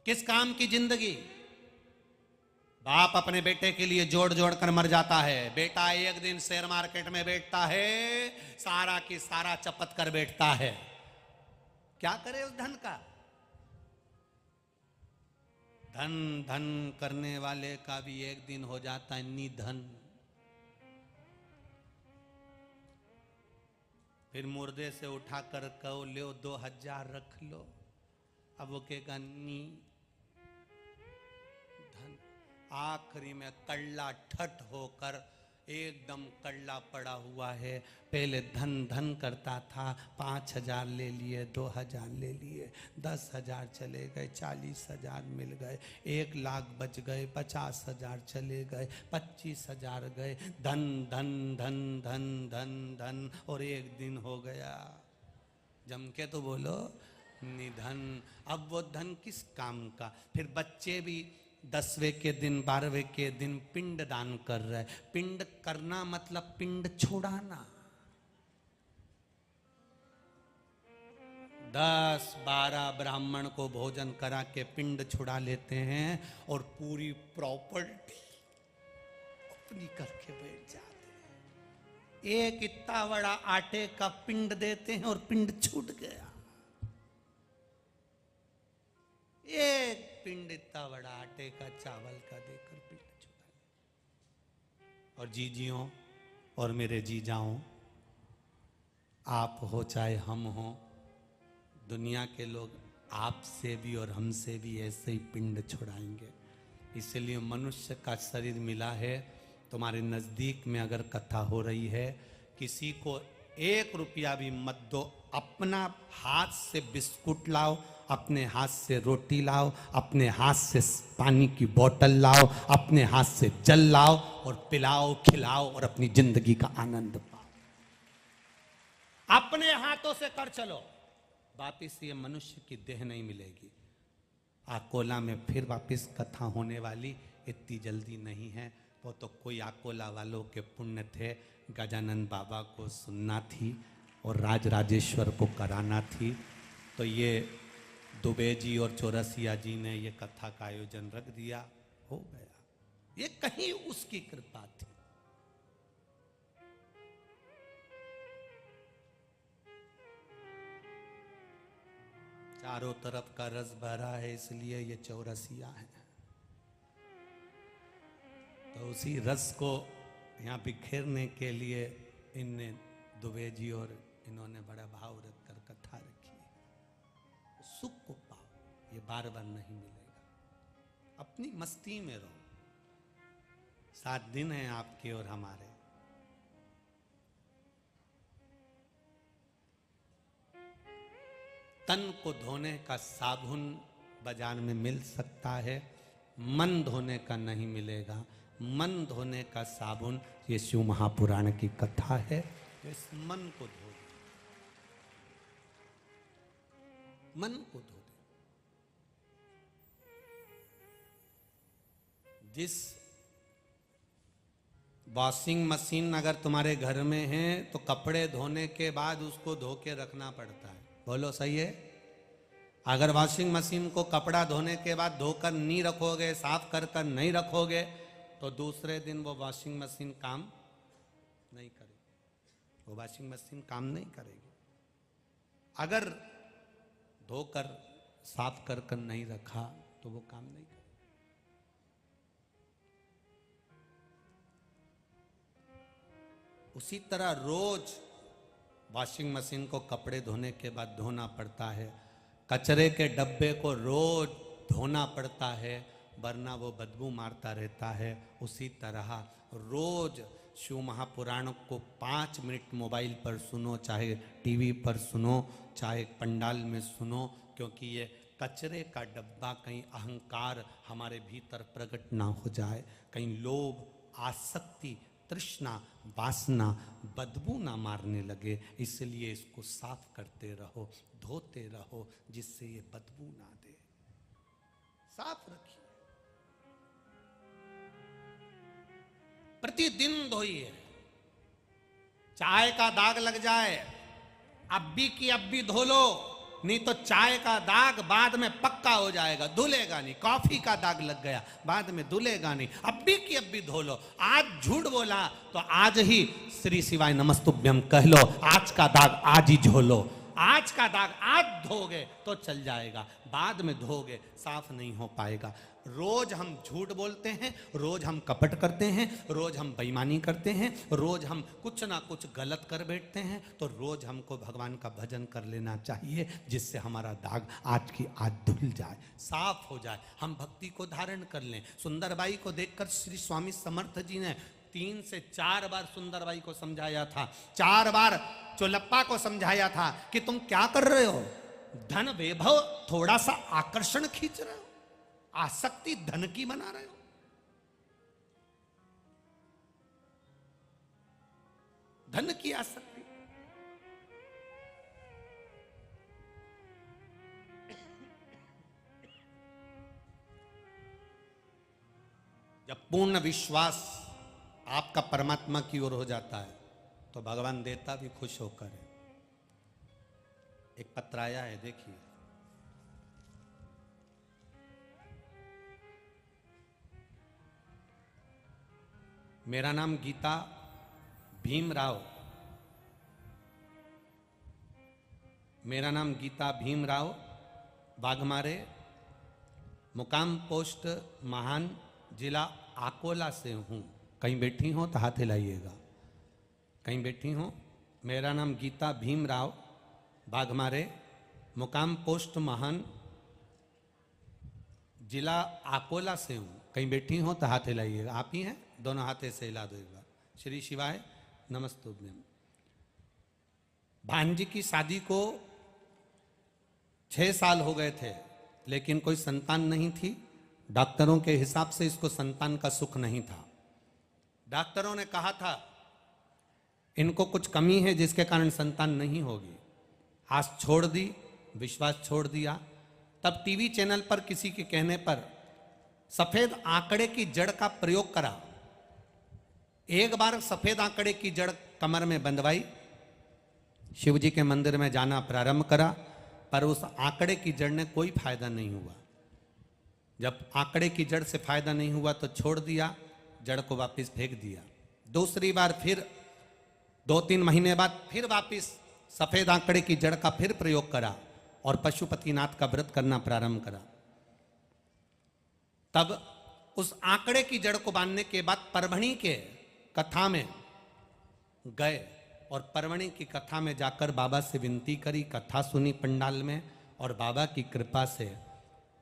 किस काम की जिंदगी? बाप अपने बेटे के लिए जोड़ जोड़ कर मर जाता है। बेटा एक दिन शेयर मार्केट में बैठता है, सारा की सारा चपत कर बैठता है। क्या करे उस धन का? धन धन करने वाले का भी एक दिन हो जाता है निधन। फिर मुर्दे से उठाकर कहो लो 2000 रख लो, अब वो कहेगा नी धन। आखिरी में कल्ला ठट होकर एकदम कल्ला पड़ा हुआ है। पहले धन धन करता था, 5000 ले लिए, 2000 ले लिए, 10,000 चले गए, 40,000 मिल गए, 1 लाख बच गए, 50,000 चले गए, 25,000 गए। धन धन धन धन धन धन, और एक दिन हो गया जम के तो बोलो निधन। अब वो धन किस काम का? फिर बच्चे भी 10वें के दिन 12वें के दिन पिंड दान कर रहे। पिंड करना मतलब पिंड छुड़ाना। 10-12 ब्राह्मण को भोजन करा के पिंड छुड़ा लेते हैं और पूरी प्रॉपर्टी अपनी करके बैठ जाते हैं। एक इतना बड़ा आटे का पिंड देते हैं और पिंड छूट गया। एक पिंड इतना बड़ा आटे का चावल का देकर पिंड छुड़ा। और जीजियों और मेरे जीजाओं, आप हो चाहे हम हो, दुनिया के लोग आपसे भी और हमसे भी ऐसे ही पिंड छुड़ाएंगे। इसलिए मनुष्य का शरीर मिला है। तुम्हारे नज़दीक में अगर कथा हो रही है, किसी को 1 रुपया भी मत दो। अपना हाथ से बिस्कुट लाओ, अपने हाथ से रोटी लाओ, अपने हाथ से पानी की बोतल लाओ, अपने हाथ से जल लाओ और पिलाओ, खिलाओ और अपनी जिंदगी का आनंद पाओ। अपने हाथों से कर चलो। वापिस ये मनुष्य की देह नहीं मिलेगी। आकोला में फिर वापिस कथा होने वाली, इतनी जल्दी नहीं है। वो तो कोई आकोला वालों के पुण्य थे। गजानन बाबा को सुनना थी और राज राजेश्वर को कराना थी, तो ये दुबे जी और चौरसिया जी ने ये कथा का आयोजन रख दिया, हो गया। ये कहीं उसकी कृपा थी। चारों तरफ का रस भरा है, इसलिए ये चौरसिया है। तो उसी रस को यहाँ बिखेरने के लिए इनने दुबे जी और इन्होंने बड़ा भाव रखकर कथा रखी है। सुख को पाओ, ये बार बार नहीं मिलेगा। अपनी मस्ती में रहो। 7 दिन हैं आपके और हमारे। तन को धोने का साबुन बाजार में मिल सकता है, मन धोने का नहीं मिलेगा। मन धोने का साबुन ये शिव महापुराण की कथा है। इस मन को धो दे, मन को धो दे। जिस वॉशिंग मशीन अगर तुम्हारे घर में है तो कपड़े धोने के बाद उसको धो के रखना पड़ता है। बोलो सही है? अगर वॉशिंग मशीन को कपड़ा धोने के बाद धोकर नहीं रखोगे, साफ कर कर नहीं रखोगे, तो दूसरे दिन वो वॉशिंग मशीन काम नहीं करेगी। वो वॉशिंग मशीन काम नहीं करेगी। अगर धोकर साफ कर कर नहीं रखा तो वो काम नहीं करेगी। उसी तरह रोज वॉशिंग मशीन को कपड़े धोने के बाद धोना पड़ता है। कचरे के डब्बे को रोज धोना पड़ता है, वरना वो बदबू मारता रहता है। उसी तरह रोज शिव महापुराण को 5 मिनट मोबाइल पर सुनो, चाहे टीवी पर सुनो, चाहे पंडाल में सुनो, क्योंकि ये कचरे का डब्बा कहीं अहंकार हमारे भीतर प्रकट ना हो जाए, कहीं लोभ, आसक्ति, तृष्णा, वासना, बदबू ना मारने लगे। इसलिए इसको साफ करते रहो, धोते रहो, जिससे ये बदबू ना दे। साफ रखिए, प्रतिदिन धोइए। चाय का दाग लग जाए, अब्बी की अब्बी धो लो, नहीं तो चाय का दाग बाद में पक्का हो जाएगा, धुलेगा नहीं। कॉफी का दाग लग गया, बाद में धुलेगा नहीं, अब्बी की अब्बी धो लो। आज झूठ बोला तो आज ही श्री शिवाय नमस्तुभ्यम कह लो, आज का दाग आज ही झोलो। आज का दाग आज धोगे तो चल जाएगा, बाद में धोगे साफ नहीं हो पाएगा। रोज हम झूठ बोलते हैं, रोज हम कपट करते हैं, रोज हम बेईमानी करते हैं, रोज हम कुछ ना कुछ गलत कर बैठते हैं। तो रोज हमको भगवान का भजन कर लेना चाहिए, जिससे हमारा दाग आज की आज धुल जाए, साफ हो जाए, हम भक्ति को धारण कर लें। सुंदरबाई को देखकर श्री स्वामी समर्थ जी ने 3 से 4 बार सुंदरबाई को समझाया था, 4 बार चोलप्पा को समझाया था कि तुम क्या कर रहे हो? धन वैभव थोड़ा सा आकर्षण खींच रहे हो, आसक्ति धन की बना रहे हो। धन की आसक्ति। जब पूर्ण विश्वास आपका परमात्मा की ओर हो जाता है तो भगवान देता भी खुश होकर है। एक पत्र आया है, देखिए। मेरा नाम गीता भीमराव मेरा नाम गीता भीमराव वाघमारे, मुकाम पोस्ट महान, जिला अकोला से हूँ। कहीं बैठी हो तो हाथ हिलाइएगा, कहीं बैठी हो। मेरा नाम गीता भीमराव वाघमारे, मुकाम पोस्ट महान, जिला अकोला से हूँ। कहीं बैठी हो तो हाथ हिलाइएगा। आप ही हैं, दोनों हाथे से हिला दो एक बार। श्री शिवाय नमस्तुभ्यम। भांजी की शादी को 6 साल हो गए थे, लेकिन कोई संतान नहीं थी। डॉक्टरों के हिसाब से इसको संतान का सुख नहीं था। डॉक्टरों ने कहा था इनको कुछ कमी है जिसके कारण संतान नहीं होगी। आस छोड़ दी, विश्वास छोड़ दिया। तब टीवी चैनल पर किसी के कहने पर सफेद आंकड़े की जड़ का प्रयोग करा। एक बार सफेद आंकड़े की जड़ कमर में बंधवाई, शिव जी के मंदिर में जाना प्रारंभ करा, पर उस आंकड़े की जड़ ने कोई फायदा नहीं हुआ। जब आंकड़े की जड़ से फायदा नहीं हुआ तो छोड़ दिया, जड़ को वापस फेंक दिया। दूसरी बार फिर 2-3 महीने बाद फिर वापस सफेद आंकड़े की जड़ का फिर प्रयोग करा और पशुपतिनाथ का व्रत करना प्रारंभ करा। तब उस आंकड़े की जड़ को बांधने के बाद परभणी के कथा में गए और परभणी की कथा में जाकर बाबा से विनती करी, कथा सुनी पंडाल में, और बाबा की कृपा से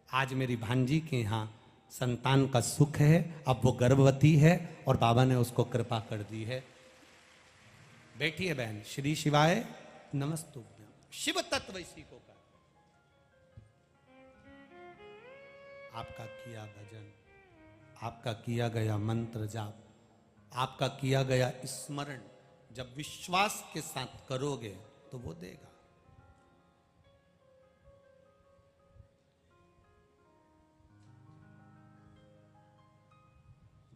आज मेरी भांजी के यहाँ संतान का सुख है। अब वो गर्भवती है और बाबा ने उसको कृपा कर दी है। बैठिए बहन। श्री शिवाय नमस्तुभ्यम। शिव तत्व इसी को कर। आपका किया भजन, आपका किया गया मंत्र जाप, आपका किया गया स्मरण जब विश्वास के साथ करोगे तो वो देगा।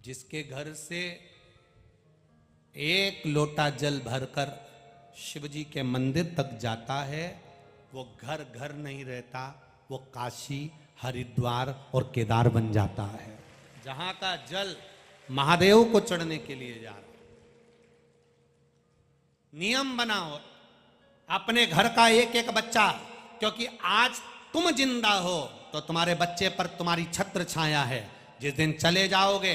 जिसके घर से एक लोटा जल भरकर शिव जी के मंदिर तक जाता है, वो घर घर नहीं रहता, वो काशी, हरिद्वार और केदार बन जाता है। जहां का जल महादेव को चढ़ने के लिए जा रहा है। नियम बनाओ अपने घर का एक एक बच्चा, क्योंकि आज तुम जिंदा हो तो तुम्हारे बच्चे पर तुम्हारी छत्र छाया है। जिस दिन चले जाओगे,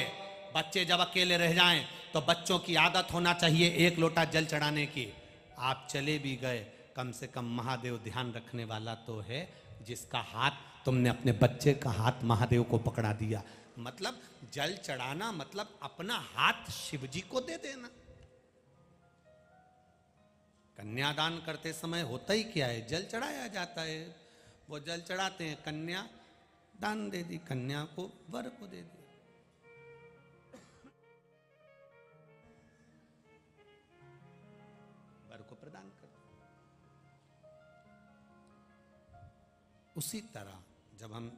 बच्चे जब अकेले रह जाएं तो बच्चों की आदत होना चाहिए 1 लोटा जल चढ़ाने की। आप चले भी गए, कम से कम महादेव ध्यान रखने वाला तो है, जिसका हाथ तुमने अपने बच्चे का हाथ महादेव को पकड़ा दिया। मतलब जल चढ़ाना मतलब अपना हाथ शिव जी को दे देना। कन्यादान करते समय होता ही क्या है, जल चढ़ाया जाता है। वो जल चढ़ाते हैं, कन्या दान दे दी, कन्या को वर को दे दिया। वर को प्रदान कर दिया। उसी तरह जब हम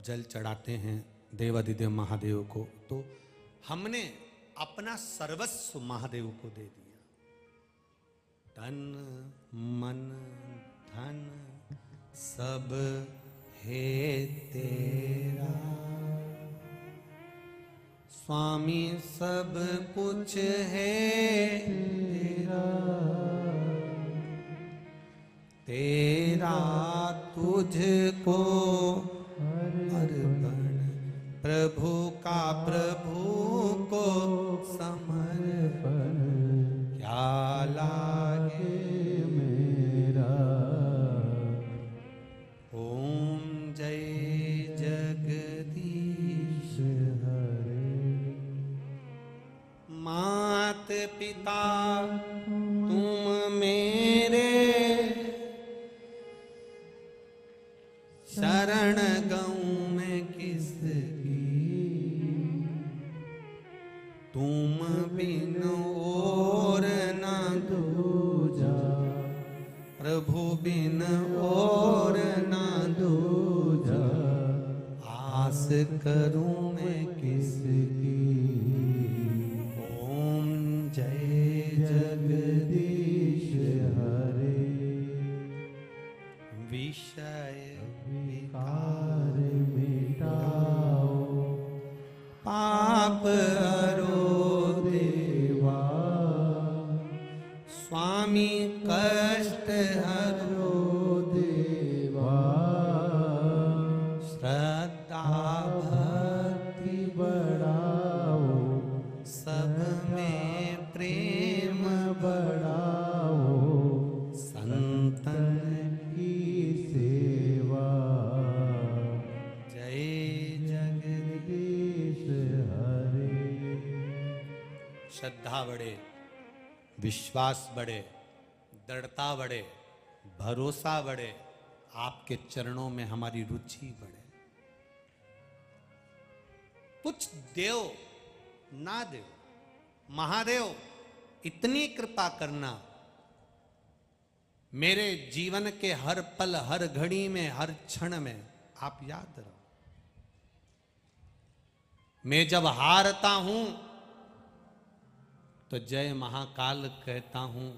जल चढ़ाते हैं देवाधिदेव महादेव को, तो हमने अपना सर्वस्व महादेव को दे दिया। तन मन धन सब है तेरा, स्वामी सब कुछ है तेरा, तेरा तुझको अर्पण, प्रभु का प्रभु को समर्पण, क्या लागे मेरा। ओम जय जगदीश हरे। मात पिता तुम मेरे, शरण गऊं मैं किसकी, तुम बिन और ना दूजा, प्रभु बिन और ना दूजा, आस करूं मैं किसकी। ओम जय जगदीश हरे। विषय विकार मिटाओ, पाप हरो देवा, स्वामी कष्ट हरो सब में प्रेम बढ़ाओ, संतन की सेवा। जय जगदीश हरे। श्रद्धा बढ़े, विश्वास बढ़े, दृढ़ता बढ़े, भरोसा बढ़े, आपके चरणों में हमारी रुचि बढ़े। कुछ देव ना देव, महादेव इतनी कृपा करना, मेरे जीवन के हर पल, हर घड़ी में, हर क्षण में आप याद रहो। मैं जब हारता हूं तो जय महाकाल कहता हूं,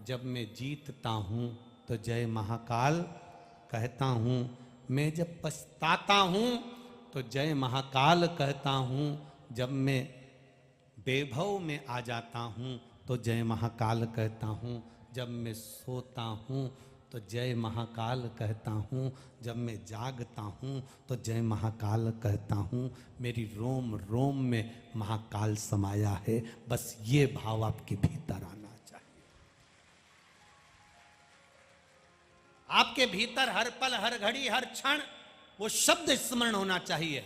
जब मैं जीतता हूं तो जय महाकाल कहता हूं, मैं जब पछताता हूं तो जय महाकाल कहता हूं, जब मैं वैभव में आ जाता हूं तो जय महाकाल कहता हूं, जब मैं सोता हूं तो जय महाकाल कहता हूं, जब मैं जागता हूं तो जय महाकाल कहता हूं। मेरी रोम रोम में महाकाल समाया है, बस ये भाव आपके भीतर आना चाहिए। आपके भीतर हर पल, हर घड़ी, हर क्षण वो शब्द स्मरण होना चाहिए।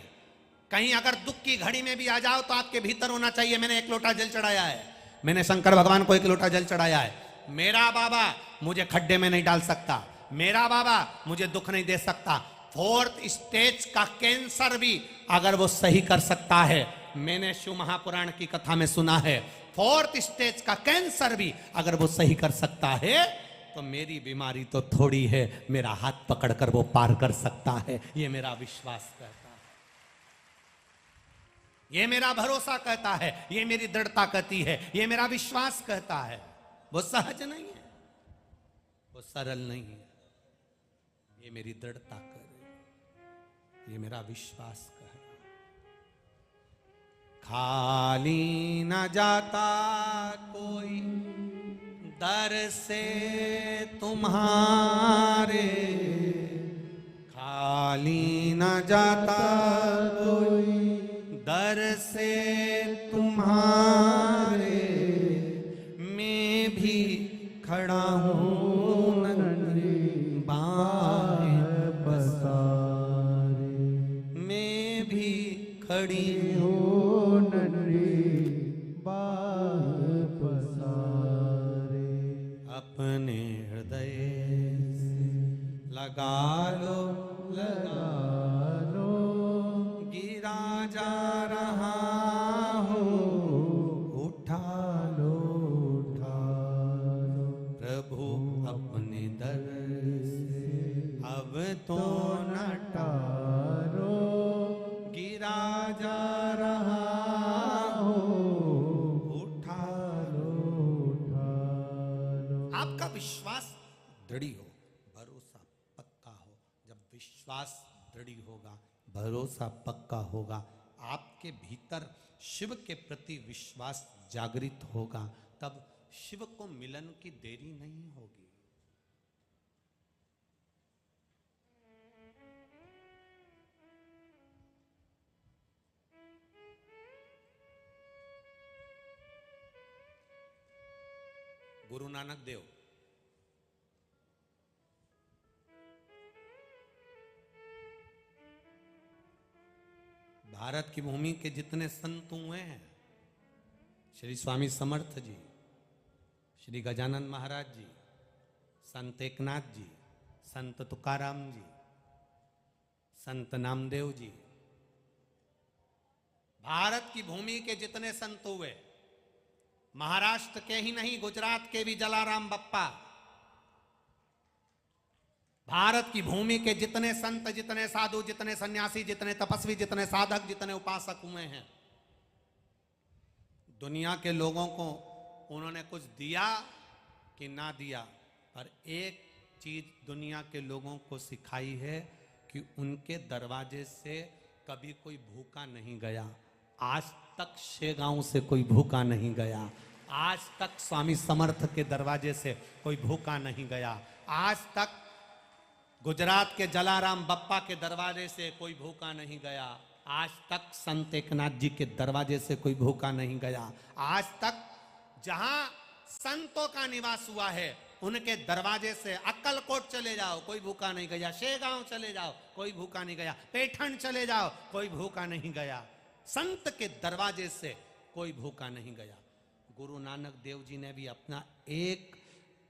कहीं अगर दुख की घड़ी में भी आ जाओ तो आपके भीतर होना चाहिए, मैंने एक लोटा जल चढ़ाया है, मैंने शंकर भगवान को एक लोटा जल चढ़ाया है, मेरा बाबा मुझे खड्डे में नहीं डाल सकता, मेरा बाबा मुझे दुख नहीं दे सकता। फोर्थ स्टेज का कैंसर भी अगर वो सही कर सकता है, मैंने शिव महापुराण की कथा में सुना है, फोर्थ स्टेज का कैंसर भी अगर वो सही कर सकता है तो मेरी बीमारी तो थोड़ी है, मेरा हाथ पकड़कर वो पार कर सकता है। ये मेरा विश्वास कहता है, ये मेरा भरोसा कहता है, ये मेरी दृढ़ता कहती है, ये मेरा विश्वास कहता है। वो सहज नहीं है, वो सरल नहीं है, ये मेरी दृढ़ता कह रही है, ये मेरा विश्वास कह रहा है। खाली न जाता कोई दर से तुम्हारे, खाली न जाता कोई दर से तुम्हारे, मैं भी खड़ा हूँ नन्ही बाहें पसारे, मैं भी खड़ी हूँ नन्ही बाहें पसारे। अपने हृदय लगा लो, लगा लो, गिरा जा रहा हो, उठा लो, उठा लो, प्रभु अपने दर से अब तो न टारो, गिरा जा रहा हो, उठा लो, उठा लो। आपका विश्वास दृढ़ हो, भरोसा पक्का हो। जब विश्वास दृढ़ होगा, भरोसा पक्का होगा, आपके भीतर शिव के प्रति विश्वास जागृत होगा, तब शिव को मिलन की देरी नहीं होगी। गुरु नानक देव भारत की भूमि के जितने संत हुए हैं, श्री स्वामी समर्थ जी, श्री गजानन महाराज जी, संत एकनाथ जी, संत तुकाराम जी, संत नामदेव जी, भारत की भूमि के जितने संत हुए, महाराष्ट्र के ही नहीं गुजरात के भी जलाराम बप्पा, भारत की भूमि के जितने संत, जितने साधु, जितने सन्यासी, जितने तपस्वी, जितने साधक, जितने उपासक हुए हैं, दुनिया के लोगों को उन्होंने कुछ दिया कि ना दिया, पर एक चीज दुनिया के लोगों को सिखाई है कि उनके दरवाजे से कभी कोई भूखा नहीं गया। आज तक शेगांव से कोई भूखा नहीं गया, आज तक स्वामी समर्थ के दरवाजे से कोई भूखा नहीं गया, आज तक गुजरात के जलाराम बप्पा के दरवाजे से कोई भूखा नहीं गया, आज तक संत एकनाथ जी के दरवाजे से कोई भूखा नहीं गया। आज तक जहां संतों का निवास हुआ है उनके दरवाजे से अक्कलकोट चले जाओ कोई भूखा नहीं गया, शेगांव चले जाओ कोई भूखा नहीं गया, पैठण चले जाओ कोई भूखा नहीं गया। संत के दरवाजे से कोई भूखा नहीं गया। गुरु नानक देव जी ने भी अपना एक,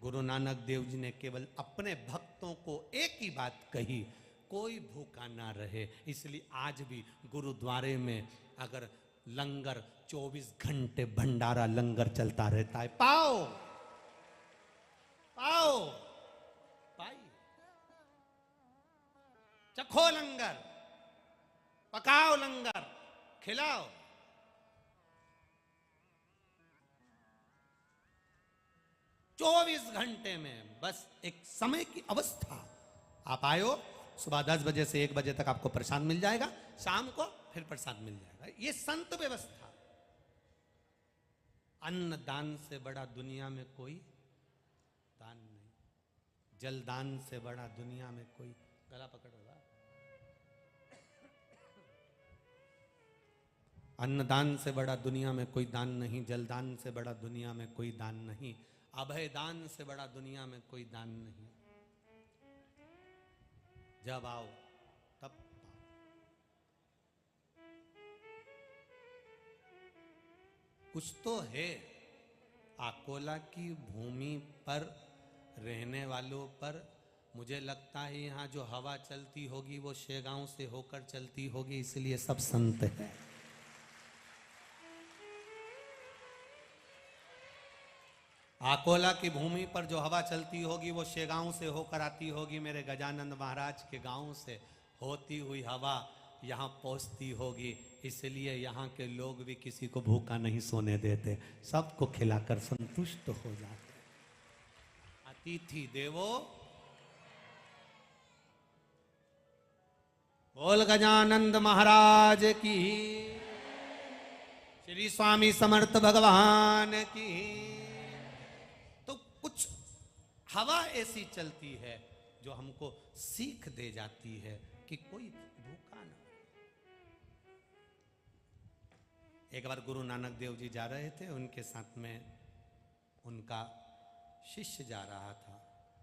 गुरु नानक देव जी ने केवल अपने भक्तों को एक ही बात कही, कोई भूखा ना रहे। इसलिए आज भी गुरुद्वारे में अगर लंगर 24 घंटे भंडारा लंगर चलता रहता है। पाओ पाओ पाई, चखो लंगर, पकाओ लंगर, खिलाओ। चौबीस घंटे में बस एक समय की अवस्था। आप आयो, सुबह 10 बजे से 1 बजे तक आपको प्रसाद मिल जाएगा, शाम को फिर प्रसाद मिल जाएगा। ये संत व्यवस्था। अन्न दान से बड़ा दुनिया में कोई दान नहीं, जल दान से बड़ा दुनिया में कोई, गला पकड़ रहा, अन्न दान से बड़ा दुनिया में कोई दान नहीं, जल दान से बड़ा दुनिया में कोई दान नहीं, अभय दान से बड़ा दुनिया में कोई दान नहीं। जब आओ तब पाओ। कुछ तो है आकोला की भूमि पर रहने वालों पर। मुझे लगता है यहाँ जो हवा चलती होगी वो शेगांव से होकर चलती होगी, इसलिए सब संत है। आकोला की भूमि पर जो हवा चलती होगी वो शेगांव से होकर आती होगी, मेरे गजानंद महाराज के गांव से होती हुई हवा यहाँ पहुँचती होगी। इसलिए यहाँ के लोग भी किसी को भूखा नहीं सोने देते, सबको खिलाकर संतुष्ट हो जाते। अतिथि देवो, बोल गजानंद महाराज की, श्री स्वामी समर्थ भगवान की। तो कुछ हवा ऐसी चलती है जो हमको सीख दे जाती है कि कोई भूखा ना। एक बार गुरु नानक देव जी जा रहे थे, उनके साथ में उनका शिष्य जा रहा था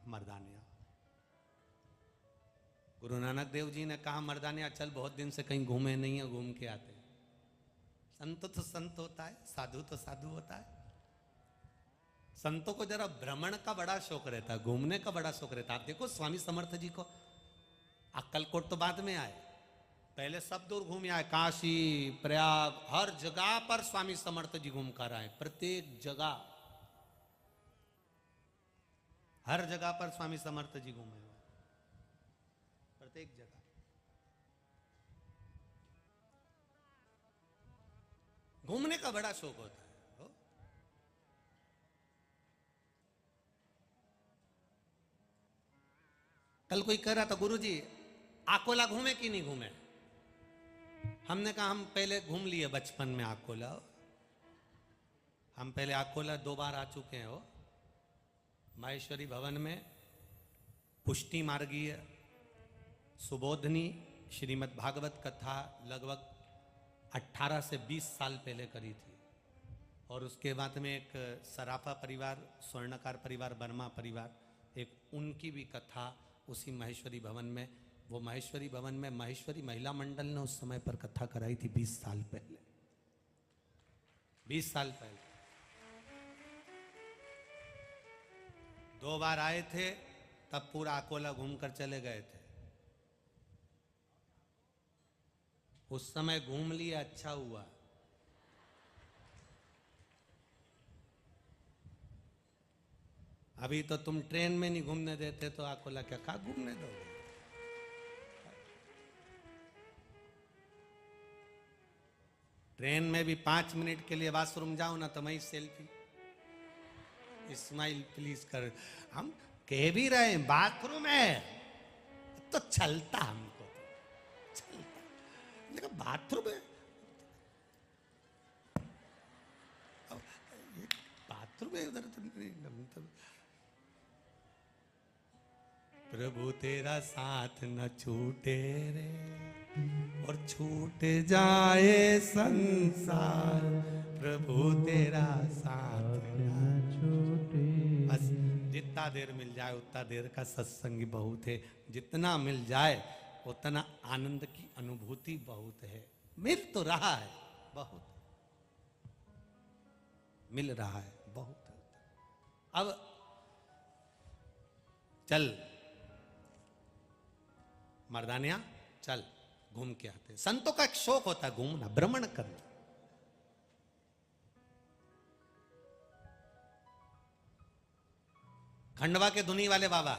मर्दानिया। गुरु नानक देव जी ने कहा, मर्दानिया चल, बहुत दिन से कहीं घूमे नहीं है, घूम के आते। संत तो संत होता है, साधु तो साधु होता है। संतों को जरा भ्रमण का बड़ा शौक रहता है, घूमने का बड़ा शौक रहता है। आप देखो स्वामी समर्थ जी को, अक्कलकोट तो बाद में आए, पहले सब दूर घूम आए, काशी प्रयाग, हर जगह पर स्वामी समर्थ जी घूम कर आए। प्रत्येक जगह, हर जगह पर स्वामी समर्थ जी घूमे, प्रत्येक जगह। घूमने का बड़ा शौक होता है। कल कोई कह रहा था, गुरुजी आकोला घूमे कि नहीं घूमे? हमने कहा हम पहले घूम लिए बचपन में आकोला। हम पहले आकोला 2 बार आ चुके हैं। माहेश्वरी भवन में पुष्टि मार्गीय सुबोधनी श्रीमद् भागवत कथा लगभग 18 से 20 साल पहले करी थी। और उसके बाद में एक सराफा परिवार, स्वर्णकार परिवार, वर्मा परिवार, एक उनकी भी कथा उसी महेश्वरी भवन में। वो महेश्वरी भवन में महेश्वरी महिला मंडल ने उस समय पर कथा कराई थी 20 साल पहले। 20 साल पहले 2 बार आए थे, तब पूरा अकोला घूमकर चले गए थे। उस समय घूम लिया, अच्छा हुआ। अभी तो तुम ट्रेन में नहीं घूमने देते तो अकोला क्या खा घूमने दोगे? ट्रेन में भी 5 मिनट के लिए वॉशरूम जाओ ना तो मैं सेल्फी, स्माइल प्लीज कर। हम कह भी रहे हैं बाथरूम है तो चलता, हमको तो चलता, लेकिन बाथरूम है, बाथरूम है उधर तो प्रभु तेरा साथ न छूटे रे, और छूट जाए संसार प्रभु तेरा साथ न छूटे। बस जितना देर मिल जाए उतना देर का सत्संग बहुत है, जितना मिल जाए उतना आनंद की अनुभूति बहुत है। मिल तो रहा है बहुत, मिल रहा है बहुत है। अब चल मर्दानिया, चल घूम के आते। संतों का एक शौक होता है घूमना, भ्रमण करना। खंडवा के धुनी वाले बाबा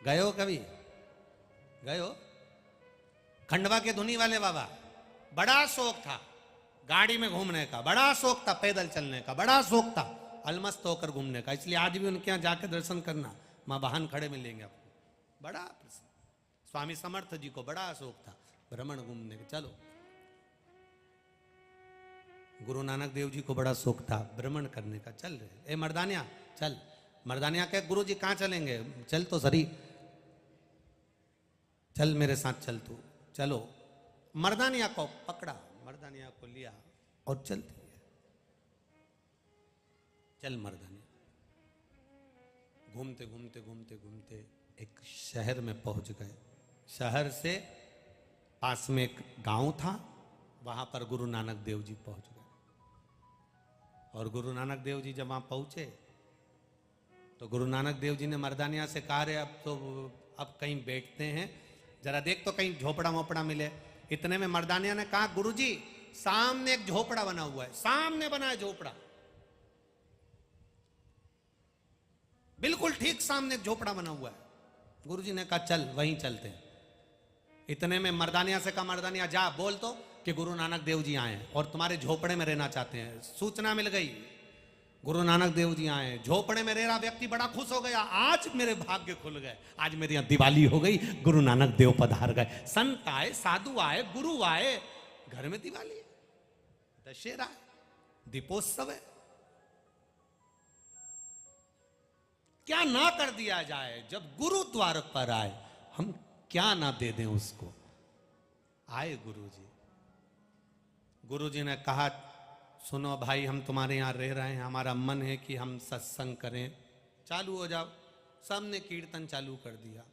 गए हो कभी? गए हो? खंडवा के धुनी वाले बाबा, बड़ा शौक था गाड़ी में घूमने का, बड़ा शौक था पैदल चलने का, बड़ा शौक था अलमस्त होकर घूमने का। इसलिए आज भी उनके यहां जाकर दर्शन करना, मां वाहन खड़े मिलेंगे आपको। बड़ा प्रसन्न। स्वामी समर्थ जी को बड़ा शौक था भ्रमण घूमने का। चलो, गुरु नानक देव जी को बड़ा शौक था भ्रमण करने का। चल रहे, ए मर्दानिया चल। मर्दानिया कहे गुरु जी कहां चलेंगे? चल तो सरी, चल मेरे साथ चल तू। चलो, मर्दानिया को पकड़ा, मर्दानिया को लिया और चलती है। चल मर्दानिया। घूमते घूमते घूमते घूमते एक शहर में पहुंच गए। शहर से पास में एक गांव था, वहां पर गुरु नानक देव जी पहुंच गए। और गुरु नानक देव जी जब वहां पहुंचे तो गुरु नानक देव जी ने मर्दानिया से कहा, रे अब कहीं बैठते हैं, जरा देख तो कहीं झोपड़ा मोपड़ा मिले। इतने में मर्दानिया ने कहा, गुरुजी सामने एक झोपड़ा बना हुआ है, सामने बना है झोपड़ा, बिल्कुल ठीक सामने एक झोपड़ा बना हुआ है। गुरुजी ने कहा चल वहीं चलते हैं। इतने में मर्दानिया से कहा, मर्दानिया जा बोल तो कि गुरु नानक देव जी आए हैं और तुम्हारे झोपड़े में रहना चाहते हैं। सूचना मिल गई, गुरु नानक देव जी आए, झोपड़े में रह रहा व्यक्ति बड़ा खुश हो गया, आज मेरे भाग्य खुल गए, आज मेरे यहां दिवाली हो गई, गुरु नानक देव पधार गए। संत आए, साधु आए, गुरु आए, घर में दिवाली है, दशहरा है, दीपोत्सव है। क्या ना कर दिया जाए? जब गुरु द्वार पर आए हम क्या ना दे दें उसको। आए गुरुजी, गुरुजी ने कहा, सुनो भाई हम तुम्हारे यहाँ रह रहे हैं, हमारा मन है कि हम सत्संग करें, चालू हो जाओ। सबने कीर्तन चालू कर दिया।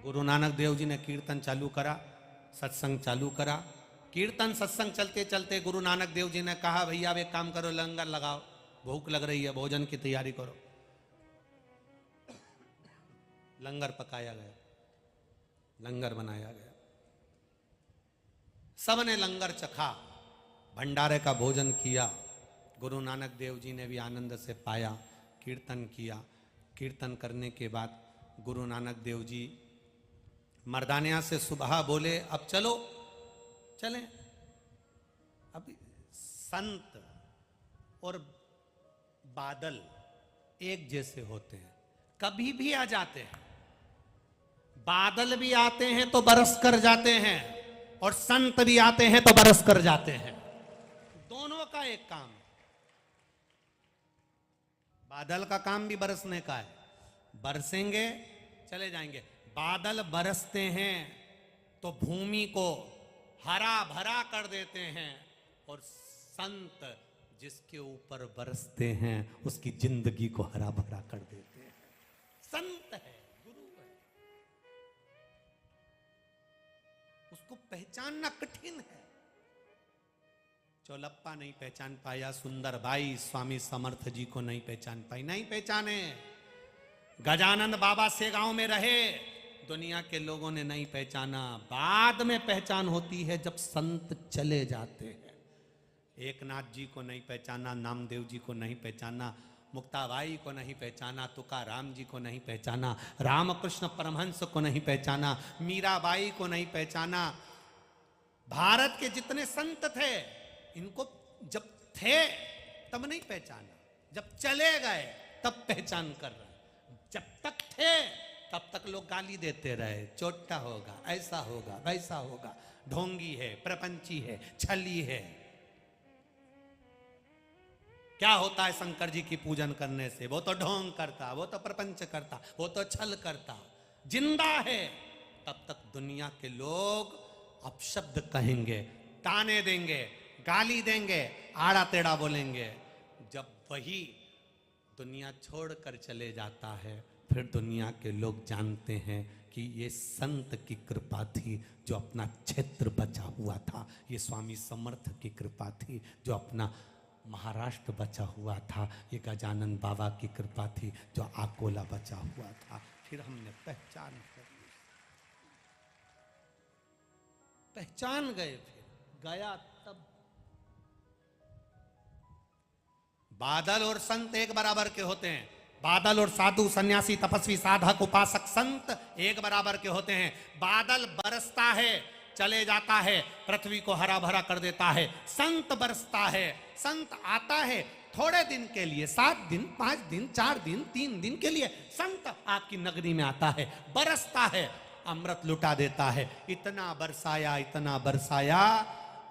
गुरु नानक देव जी ने कीर्तन चालू करा, सत्संग चालू करा। कीर्तन सत्संग चलते चलते गुरु नानक देव जी ने कहा, भैया अब एक काम करो, लंगर लगाओ, भूख लग रही है, भोजन की तैयारी करो। लंगर पकाया गया, लंगर बनाया गया, सबने लंगर चखा, भंडारे का भोजन किया। गुरु नानक देव जी ने भी आनंद से पाया, कीर्तन किया। कीर्तन करने के बाद गुरु नानक देव जी मर्दानिया से सुबह बोले, अब चलो, चलें। अब संत और बादल एक जैसे होते हैं, कभी भी आ जाते हैं। बादल भी आते हैं तो बरस कर जाते हैं, और संत भी आते हैं तो बरस कर जाते हैं। दोनों का एक काम। बादल का काम भी बरसने का है, बरसेंगे चले जाएंगे। बादल बरसते हैं तो भूमि को हरा भरा कर देते हैं, और संत जिसके ऊपर बरसते हैं उसकी जिंदगी को हरा भरा कर देते हैं। संत है, गुरु है, उसको पहचानना कठिन है। चौलप्पा नहीं पहचान पाया, सुंदर भाई स्वामी समर्थ जी को नहीं पहचान पाई, नहीं पहचाने। गजानंद बाबा से गांव में रहे, दुनिया के लोगों ने नहीं पहचाना। बाद में पहचान होती है जब संत चले जाते हैं। एकनाथ जी को नहीं पहचाना, नामदेव जी को नहीं पहचाना, मुक्ताबाई को नहीं पहचाना, तुकाराम जी को नहीं पहचाना, रामकृष्ण परमहंस को नहीं पहचाना, मीराबाई को नहीं पहचाना। भारत के जितने संत थे, इनको जब थे तब नहीं पहचाना, जब चले गए तब पहचान कर रहे। जब तक थे तब तक लोग गाली देते रहे, चोटा होगा, ऐसा होगा, वैसा होगा, ढोंगी है, प्रपंची है, छली है। क्या होता है शंकर जी की पूजन करने से? वो तो ढोंग करता, वो तो प्रपंच करता, वो तो छल करता। जिंदा है तब तक दुनिया के लोग अपशब्द कहेंगे, ताने देंगे, गाली देंगे, आड़ा टेढ़ा बोलेंगे। जब वही दुनिया छोड़कर चले जाता है, फिर दुनिया के लोग जानते हैं कि ये संत की कृपा थी जो अपना क्षेत्र बचा हुआ था, ये स्वामी समर्थ की कृपा थी जो अपना महाराष्ट्र बचा हुआ था, ये गजानन बाबा की कृपा थी जो आकोला बचा हुआ था। फिर हमने पहचान कर ली, पहचान गए। फिर गया तब बादल और संत एक बराबर के होते हैं। बादल और साधु, सन्यासी, तपस्वी, साधक, उपासक, संत एक बराबर के होते हैं। बादल बरसता है, चले जाता है, पृथ्वी को हरा भरा कर देता है। संत बरसता है, संत आता है थोड़े दिन के लिए, 7 दिन, 5 दिन, 4 दिन, 3 दिन के लिए संत आपकी नगरी में आता है, बरसता है, अमृत लुटा देता है। इतना बरसाया, इतना बरसाया,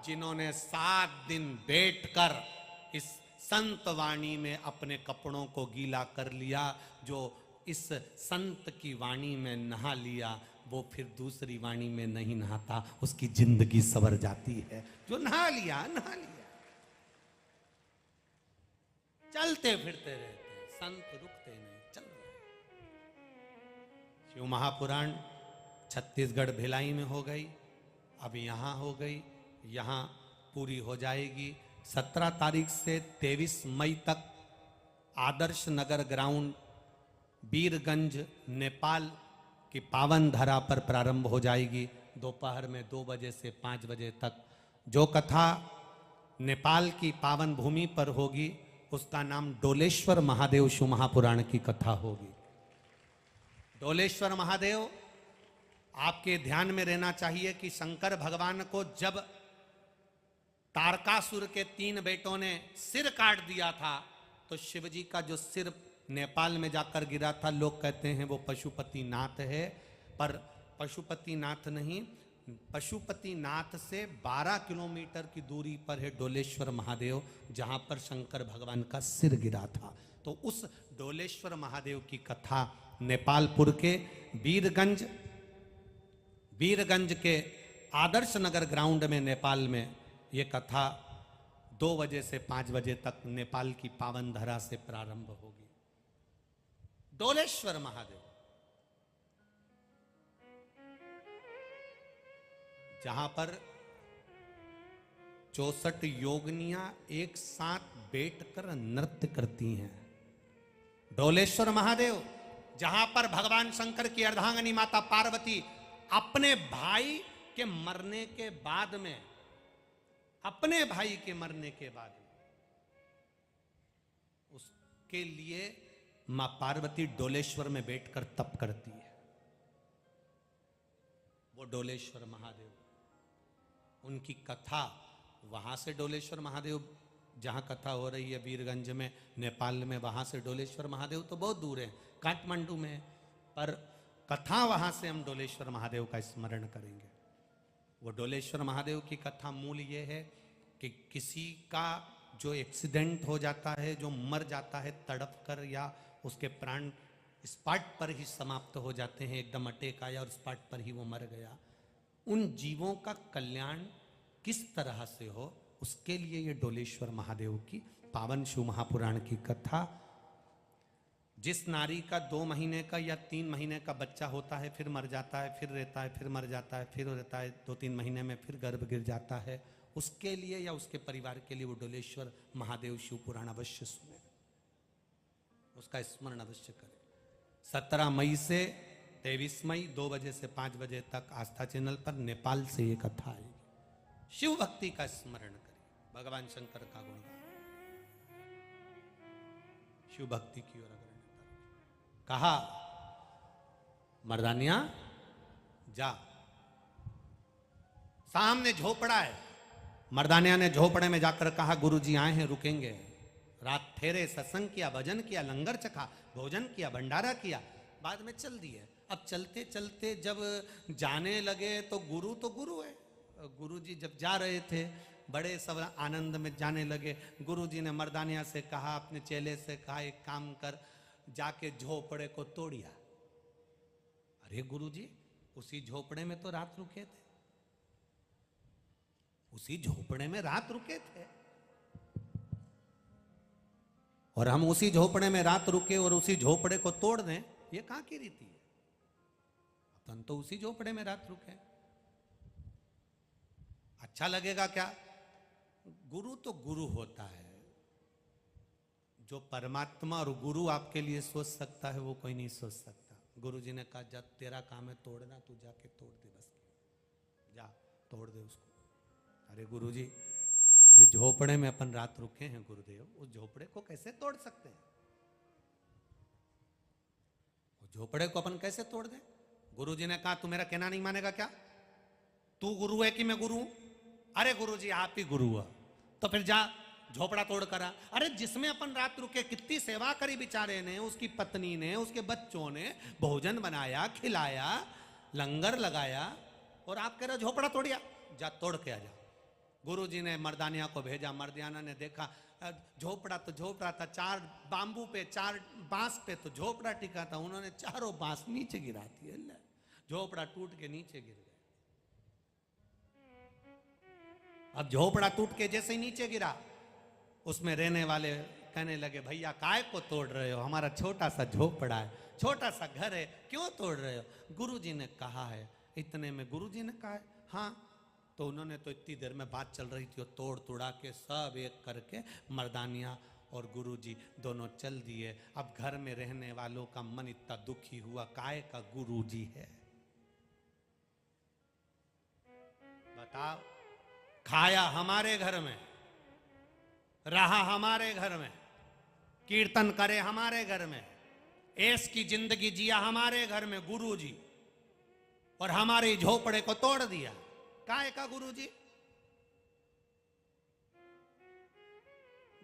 जिन्होंने 7 दिन बैठकर इस संत वाणी में अपने कपड़ों को गीला कर लिया, जो इस संत की वाणी में नहा लिया, वो फिर दूसरी वाणी में नहीं नहाता, उसकी जिंदगी सवर जाती है। जो नहा लिया, नहा लिया। चलते फिरते रहते हैं, संत रुकते नहीं, चल रहे। शिव महापुराण छत्तीसगढ़ भिलाई में हो गई, अब यहां हो गई, यहां पूरी हो जाएगी। 17 तारीख से 23 मई तक आदर्श नगर ग्राउंड, बीरगंज, नेपाल की पावन धरा पर प्रारंभ हो जाएगी। दोपहर में 2 बजे से 5 बजे तक जो कथा नेपाल की पावन भूमि पर होगी, उसका नाम डोलेश्वर महादेव शिव महापुराण की कथा होगी। डोलेश्वर महादेव, आपके ध्यान में रहना चाहिए कि शंकर भगवान को जब तारकासुर के 3 बेटों ने सिर काट दिया था, तो शिवजी का जो सिर नेपाल में जाकर गिरा था, लोग कहते हैं वो पशुपतिनाथ है, पर पशुपतिनाथ नहीं, पशुपतिनाथ से 12 किलोमीटर की दूरी पर है डोलेश्वर महादेव, जहां पर शंकर भगवान का सिर गिरा था। तो उस डोलेश्वर महादेव की कथा नेपालपुर के वीरगंज के आदर्श नगर ग्राउंड में, नेपाल में, ये कथा 2 बजे से 5 बजे तक नेपाल की पावन धरा से प्रारंभ होगी। डोलेश्वर महादेव, जहां पर 64 योगिनियां एक साथ बैठकर नृत्य करती हैं। डोलेश्वर महादेव, जहां पर भगवान शंकर की अर्धांगिनी माता पार्वती अपने भाई के मरने के बाद में, अपने भाई के मरने के बाद उसके लिए मां पार्वती डोलेश्वर में बैठकर तप करती है। वो डोलेश्वर महादेव, उनकी कथा वहां से डोलेश्वर महादेव, जहां कथा हो रही है वीरगंज में, नेपाल में, वहां से डोलेश्वर महादेव तो बहुत दूर है, काठमांडू में, पर कथा वहां से हम डोलेश्वर महादेव का स्मरण करेंगे। वो डोलेश्वर महादेव की कथा मूल ये है कि किसी का जो एक्सीडेंट हो जाता है, जो मर जाता है तड़प कर, या उसके प्राण स्पॉट पर ही समाप्त हो जाते हैं, एकदम अटैक आया और स्पॉट पर ही वो मर गया, उन जीवों का कल्याण किस तरह से हो, उसके लिए ये डोलेश्वर महादेव की पावन शिव महापुराण की कथा। जिस नारी का 2 महीने का या 3 महीने का बच्चा होता है, फिर मर जाता है, फिर रहता है, फिर मर जाता है, फिर रहता है, 2-3 महीने में फिर गर्भ गिर जाता है, उसके लिए या उसके परिवार के लिए वो डोलेश्वर महादेव शिव पुराण अवश्य सुने, उसका स्मरण अवश्य करें। 17 मई से 23 मई 2 बजे से 5 बजे तक आस्था चैनल पर नेपाल से ये कथा आएगी। शिव भक्ति का स्मरण करें, भगवान शंकर का गुणगान, शिव भक्ति की ओर अग्रणी। कहा, मर्दानिया जा, सामने झोपड़ा है, मर्दानिया ने झोपड़े में जाकर कहा, गुरुजी आए हैं, रुकेंगे। रात ठहरे, सत्संग किया, भजन किया, लंगर चखा, भोजन किया, भंडारा किया, बाद में चल दिए। अब चलते चलते जब जाने लगे तो गुरु है, गुरुजी जब जा रहे थे, बड़े सब आनंद में जाने लगे। गुरुजी ने मर्दानिया से कहा, अपने चेले से कहा, एक काम कर, जाके झोपड़े को तोड़िया। अरे गुरुजी, उसी झोपड़े में तो रात रुके थे, उसी झोपड़े में रात रुके थे, और हम उसी झोपड़े में रात रुके और उसी झोपड़े को तोड़ दें, ये कहां की रीति है? अपन तो उसी झोपड़े में रात रुके। अच्छा लगेगा क्या? गुरु तो गुरु होता है, जो परमात्मा और गुरु आपके लिए सोच सकता है वो कोई नहीं सोच सकता। गुरु जी ने कहा, जा तेरा काम है तोड़ना, तू जाके तोड़ दे, बस जा तोड़ दे उसको। अरे गुरु जी, जिस झोपड़े में अपन रात रुके हैं गुरुदेव, उस झोपड़े को कैसे तोड़ सकते हैं? उस झोपड़े को अपन कैसे तोड़ दें? गुरु जी ने कहा, तू मेरा कहना नहीं मानेगा क्या? तू गुरु है कि मैं गुरु हूं? अरे गुरु जी, आप ही गुरु है। तो फिर जा झोपड़ा तोड़ करा। अरे जिसमें अपन रात रुके, कितनी सेवा करी बेचारे ने, उसकी पत्नी ने, उसके बच्चों ने, भोजन बनाया, खिलाया, लंगर लगाया, और आप कह रहे झोपड़ा तोड़िया? जा तोड़ के आ जा। गुरु जी ने मर्दानिया को भेजा। मर्दानिया ने देखा, झोपड़ा तो झोपड़ा था, 4 बांबू पे, 4 बांस पे तो झोपड़ा टिका था। उन्होंने चारों बांस नीचे गिरा दिए, झोपड़ा टूट के नीचे गिर गया। अब झोपड़ा टूट के जैसे ही नीचे गिरा, उसमें रहने वाले कहने लगे, भैया काय को तोड़ रहे हो? हमारा छोटा सा झोपड़ा है, छोटा सा घर है, क्यों तोड़ रहे हो? गुरुजी ने कहा है। इतने में गुरुजी ने कहा है, हाँ। तो उन्होंने तो इतनी देर में बात चल रही थी, तोड़ तोड़ा के सब एक करके मर्दानिया और गुरुजी दोनों चल दिए। अब घर में रहने वालों का मन इतना दुखी हुआ, काय का गुरुजी है? बताओ, खाया हमारे घर में, रहा हमारे घर में, कीर्तन करे हमारे घर में, ऐश की जिंदगी जिया हमारे घर में गुरुजी, और हमारे झोपड़े को तोड़ दिया। काहे का गुरुजी?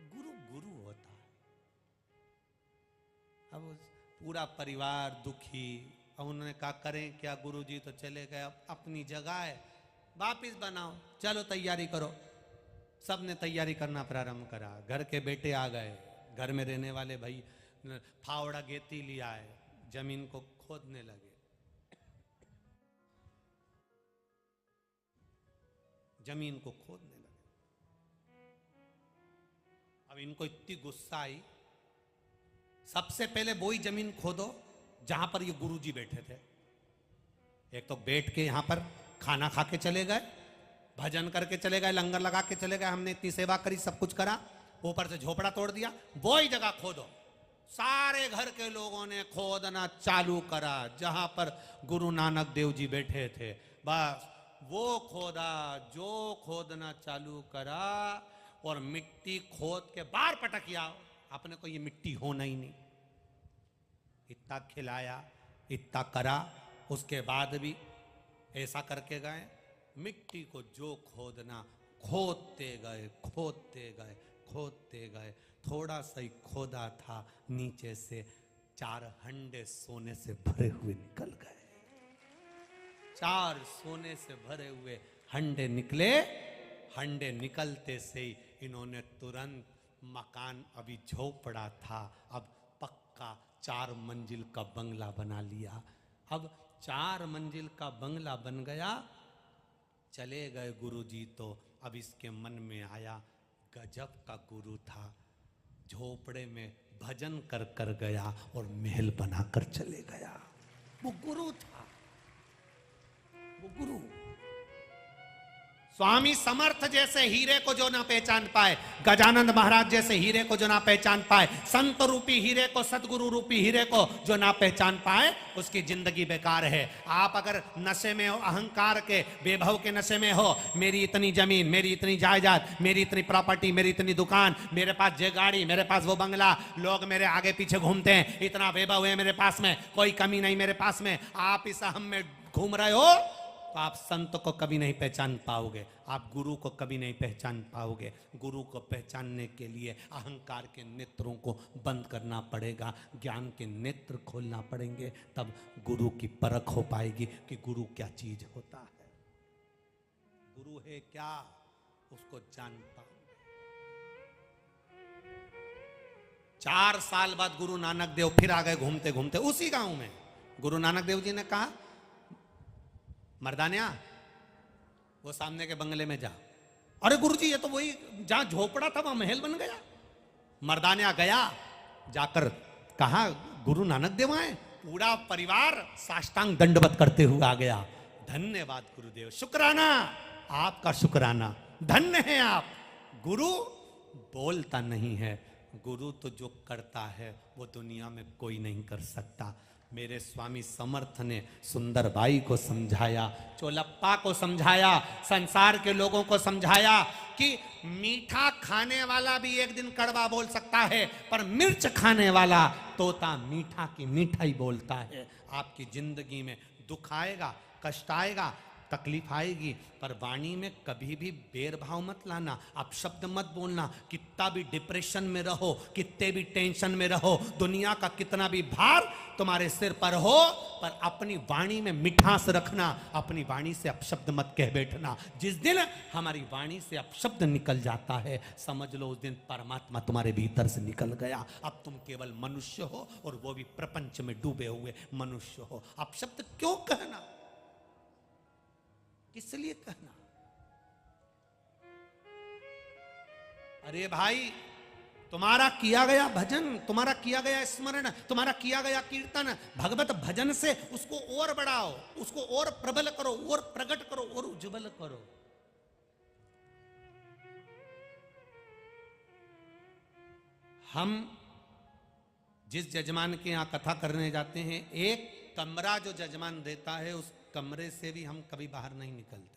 गुरु गुरु होता है। अब पूरा परिवार दुखी। अब उन्होंने कहा, करें क्या? गुरुजी तो चले गए, अपनी जगह है, वापिस बनाओ, चलो तैयारी करो। सबने तैयारी करना प्रारंभ करा। घर के बेटे आ गए, घर में रहने वाले भाई फावड़ा गेती लिया है, जमीन को खोदने लगे। जमीन को खोदने लगे। अब इनको इतनी गुस्सा आई, सबसे पहले वही जमीन खोदो जहां पर ये गुरुजी बैठे थे। एक तो बैठ के यहां पर खाना खा के चले गए, भजन करके चले गए, लंगर लगा के चले गए, हमने इतनी सेवा करी, सब कुछ करा, ऊपर से झोपड़ा तोड़ दिया। वो ही जगह खोदो। सारे घर के लोगों ने खोदना चालू करा जहां पर गुरु नानक देव जी बैठे थे। बस वो खोदा, जो खोदना चालू करा, और मिट्टी खोद के बाहर पटकिया। अपने को ये मिट्टी होना ही नहीं। इतना खिलाया, इतना करा, उसके बाद भी ऐसा करके गए। मिट्टी को जो खोदना, खोदते गए, खोदते गए, खोदते गए। थोड़ा सा ही खोदा था, नीचे से 4 हंडे सोने से भरे हुए निकल गए। 4 सोने से भरे हुए हंडे निकले। हंडे निकलते से ही इन्होंने तुरंत मकान, अभी झोपड़ा था, अब पक्का 4 मंजिल का बंगला बना लिया। अब 4 मंजिल का बंगला बन गया। चले गए गुरुजी। तो अब इसके मन में आया, गजब का गुरु था, झोपड़े में भजन कर कर गया और महल बनाकर चले गया। वो गुरु था, वो गुरु। स्वामी समर्थ जैसे हीरे को जो ना पहचान पाए, गजानंद महाराज जैसे हीरे को जो ना पहचान पाए, संत रूपी हीरे को, सदगुरु रूपी हीरे को जो ना पहचान पाए, उसकी जिंदगी बेकार है। आप अगर नशे में हो, अहंकार के, वैभव के नशे में हो, मेरी इतनी जमीन, मेरी इतनी जायदाद, मेरी इतनी प्रॉपर्टी, मेरी इतनी दुकान, मेरे पास ये गाड़ी, मेरे पास वो बंगला, लोग मेरे आगे पीछे घूमते हैं, इतना वैभव है मेरे पास में, कोई कमी नहीं मेरे पास में, आप इस अहम में घूम रहे हो, तो आप संत को कभी नहीं पहचान पाओगे, आप गुरु को कभी नहीं पहचान पाओगे। गुरु को पहचानने के लिए अहंकार के नेत्रों को बंद करना पड़ेगा, ज्ञान के नेत्र खोलना पड़ेंगे, तब गुरु की परख हो पाएगी कि गुरु क्या चीज होता है, गुरु है क्या, उसको जान पाओ। 4 साल बाद गुरु नानक देव फिर आ गए घूमते घूमते उसी गांव में। गुरु नानक देव जी ने कहा, मर्दानिया वो सामने के बंगले में जा। अरे गुरु जी ये तो वही जहां झोपड़ा था वहां महल बन गया। मर्दानिया गया, जाकर कहा गुरु नानक देव आए। पूरा परिवार साष्टांग दंडवत करते हुए आ गया। धन्यवाद गुरुदेव, शुक्राना, आपका शुक्राना, धन्य है आप। गुरु बोलता नहीं है, गुरु तो जो करता है वो दुनिया में कोई नहीं कर सकता। मेरे स्वामी समर्थ ने सुंदर बाई को समझाया, चोलप्पा को समझाया, संसार के लोगों को समझाया कि मीठा खाने वाला भी एक दिन कड़वा बोल सकता है, पर मिर्च खाने वाला तोता मीठा की मीठा ही बोलता है। आपकी जिंदगी में दुख आएगा, कष्ट आएगा, तकलीफ आएगी, पर वाणी में कभी भी भेदभाव मत लाना, आप शब्द मत बोलना। कितना भी डिप्रेशन में रहो, कितने भी टेंशन में रहो, दुनिया का कितना भी भार तुम्हारे सिर पर हो, पर अपनी वाणी में मिठास रखना, अपनी वाणी से अपशब्द मत कह बैठना। जिस दिन हमारी वाणी से अपशब्द निकल जाता है, समझ लो उस दिन परमात्मा तुम्हारे भीतर से निकल गया। अब तुम केवल मनुष्य हो, और वो भी प्रपंच में डूबे हुए मनुष्य हो। अपशब्द क्यों कहना, किस लिए कहना? अरे भाई, तुम्हारा किया गया भजन, तुम्हारा किया गया स्मरण, तुम्हारा किया गया कीर्तन, भगवत भजन से उसको और बढ़ाओ, उसको और प्रबल करो, और प्रकट करो, और उज्जवल करो। हम जिस यजमान के यहां कथा करने जाते हैं, एक कमरा जो यजमान देता है, उस कमरे से भी हम कभी बाहर नहीं निकलते।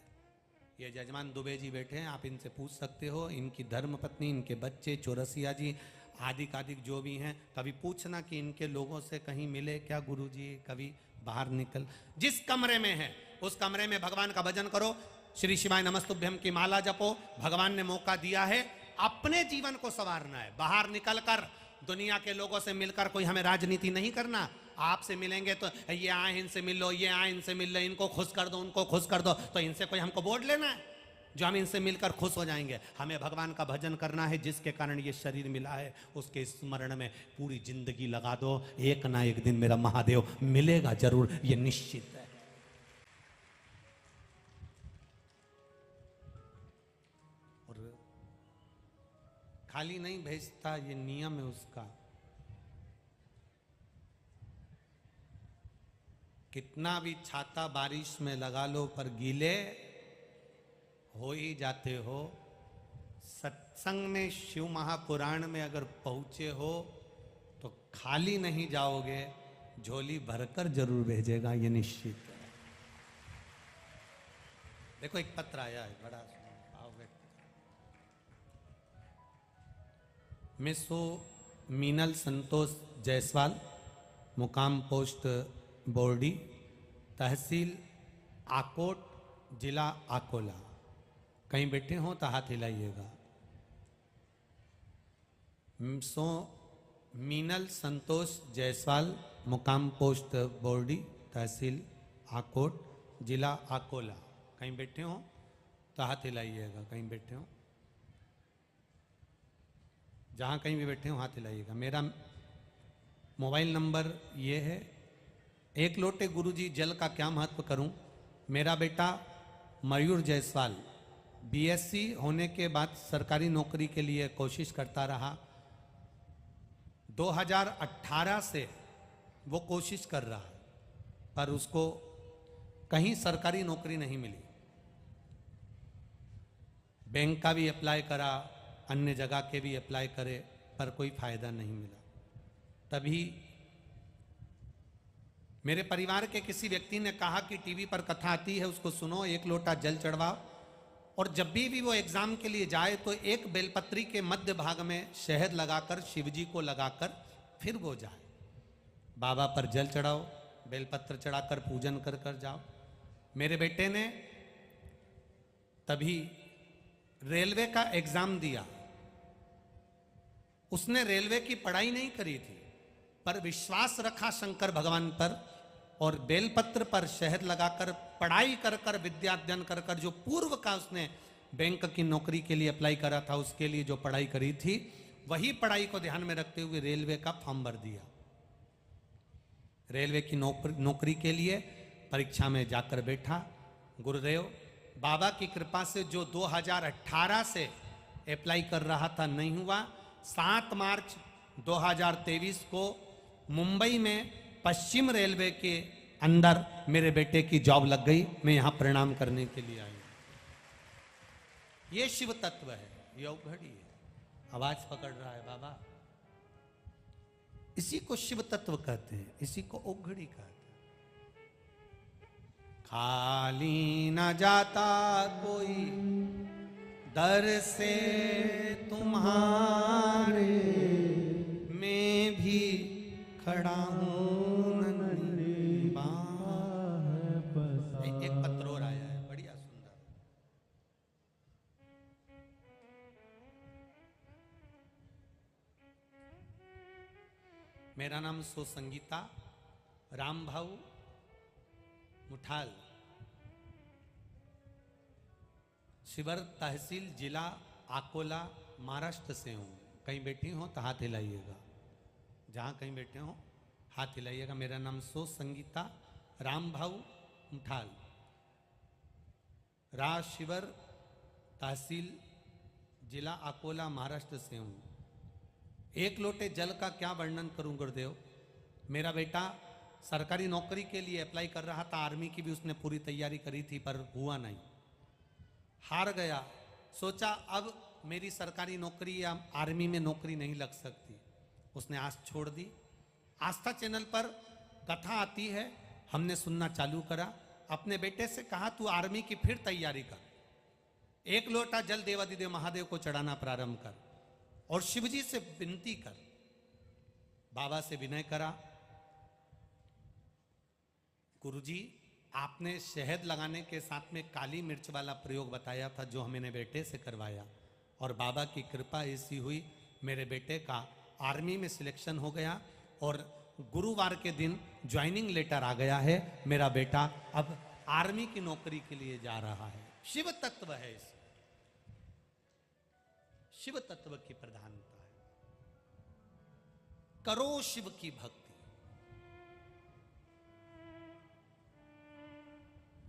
ये यजमान दुबे जी बैठे हैं, आप इनसे पूछ सकते हो, इनकी धर्मपत्नी, इनके बच्चे, चौरसिया जी, आदिक जो भी हैं, कभी पूछना कि इनके लोगों से कहीं मिले क्या गुरु जी, कभी बाहर निकल। जिस कमरे में है उस कमरे में भगवान का भजन करो, श्री शिवाय नमस्तुभ्यम की माला जपो। भगवान ने मौका दिया है, अपने जीवन को संवारना है। बाहर निकलकर दुनिया के लोगों से मिलकर कोई हमें राजनीति नहीं करना। आपसे मिलेंगे तो ये आए इनसे मिल लो, ये आए इनसे मिल लो, इनको खुश कर दो, उनको खुश कर दो, तो इनसे कोई हमको वोट लेना है जो हम इनसे मिलकर खुश हो जाएंगे? हमें भगवान का भजन करना है, जिसके कारण ये शरीर मिला है, उसके स्मरण में पूरी जिंदगी लगा दो। एक ना एक दिन मेरा महादेव मिलेगा जरूर, ये निश्चित है। और खाली नहीं भेजता, ये नियम है उसका। कितना भी छाता बारिश में लगा लो, पर गीले हो ही जाते हो। सत्संग में, शिव महापुराण में अगर पहुंचे हो तो खाली नहीं जाओगे, झोली भरकर जरूर भेजेगा, ये निश्चित है। देखो एक पत्र आया है, बड़ा मिसो मीनल संतोष जायसवाल, मुकाम पोस्ट बोर्डी, तहसील आकोट, जिला अकोला। कहीं बैठे हो तो हाथ हिलाइएगा। सो मीनल संतोष जायसवाल, मुकाम पोस्ट बोर्डी, तहसील आकोट, जिला अकोला। कहीं बैठे हो तो हाथ हिलाइएगा। कहीं बैठे हो, जहाँ कहीं भी बैठे हो हाथ हिलाइएगा। मेरा मोबाइल नंबर ये है। एक लोटे गुरुजी जल का क्या महत्व करूं। मेरा बेटा मयूर जायसवाल बीएससी होने के बाद सरकारी नौकरी के लिए कोशिश करता रहा। 2018 से वो कोशिश कर रहा, पर उसको कहीं सरकारी नौकरी नहीं मिली। बैंक का भी अप्लाई करा, अन्य जगह के भी अप्लाई करे, पर कोई फायदा नहीं मिला। तभी मेरे परिवार के किसी व्यक्ति ने कहा कि टीवी पर कथा आती है, उसको सुनो, एक लोटा जल चढ़वाओ, और जब भी वो एग्जाम के लिए जाए तो एक बेलपत्री के मध्य भाग में शहद लगाकर, शिवजी को लगाकर फिर वो जाए। बाबा पर जल चढ़ाओ, बेलपत्र चढ़ाकर पूजन कर कर जाओ। मेरे बेटे ने तभी रेलवे का एग्जाम दिया। उसने रेलवे की पढ़ाई नहीं करी थी, पर विश्वास रखा शंकर भगवान पर, और बेलपत्र पर शहद लगाकर पढ़ाई कर कर, विद्या अध्ययन कर कर जो पूर्व का उसने बैंक की नौकरी के लिए अप्लाई करा था, उसके लिए जो पढ़ाई करी थी वही पढ़ाई को ध्यान में रखते हुए रेलवे का फॉर्म भर दिया। रेलवे की नौकरी के लिए परीक्षा में जाकर बैठा। गुरुदेव बाबा की कृपा से जो 2018 से अप्लाई कर रहा था नहीं हुआ। 7 मार्च 2023 को मुंबई में पश्चिम रेलवे के अंदर मेरे बेटे की जॉब लग गई। मैं यहां प्रणाम करने के लिए आई। ये शिव तत्व है, ये अवघड़ी है। आवाज पकड़ रहा है बाबा। इसी को शिव तत्व कहते हैं, इसी को औघड़ी कहते हैं। खाली न जाता कोई दर से तुम्हारे, मैं भी खड़ा हूं नन्ही बाह। एक पत्र और आया है, बढ़िया सुंदर। मेरा नाम सो संगीता राम भाऊ मुठाल, शिवर तहसील जिला अकोला महाराष्ट्र से हूँ। कहीं बैठी हो तो हाथ हिलाइएगा, जहाँ कहीं बैठे हो हाथ हिलाइएगा। मेरा नाम सो संगीता राम भाऊ मुठाल, शिवर तहसील जिला अकोला महाराष्ट्र से हूँ। एक लोटे जल का क्या वर्णन करूं गुरुदेव। मेरा बेटा सरकारी नौकरी के लिए अप्लाई कर रहा था, आर्मी की भी उसने पूरी तैयारी करी थी, पर हुआ नहीं, हार गया। सोचा अब मेरी सरकारी नौकरी या आर्मी में नौकरी नहीं लग सकती, उसने आस छोड़ दी। आस्था चैनल पर कथा आती है, हमने सुनना चालू करा। अपने बेटे से कहा तू आर्मी की फिर तैयारी कर, एक लोटा जल देवादिदेव महादेव को चढ़ाना प्रारंभ कर और शिवजी से विनती कर। बाबा से विनय करा, गुरुजी आपने शहद लगाने के साथ में काली मिर्च वाला प्रयोग बताया था, जो मैंने बेटे से करवाया, और बाबा की कृपा ऐसी हुई मेरे बेटे का आर्मी में सिलेक्शन हो गया और गुरुवार के दिन ज्वाइनिंग लेटर आ गया है। मेरा बेटा अब आर्मी की नौकरी के लिए जा रहा है। शिव तत्व है इसमें, शिव तत्व की प्रधानता है। करो शिव की भक्ति।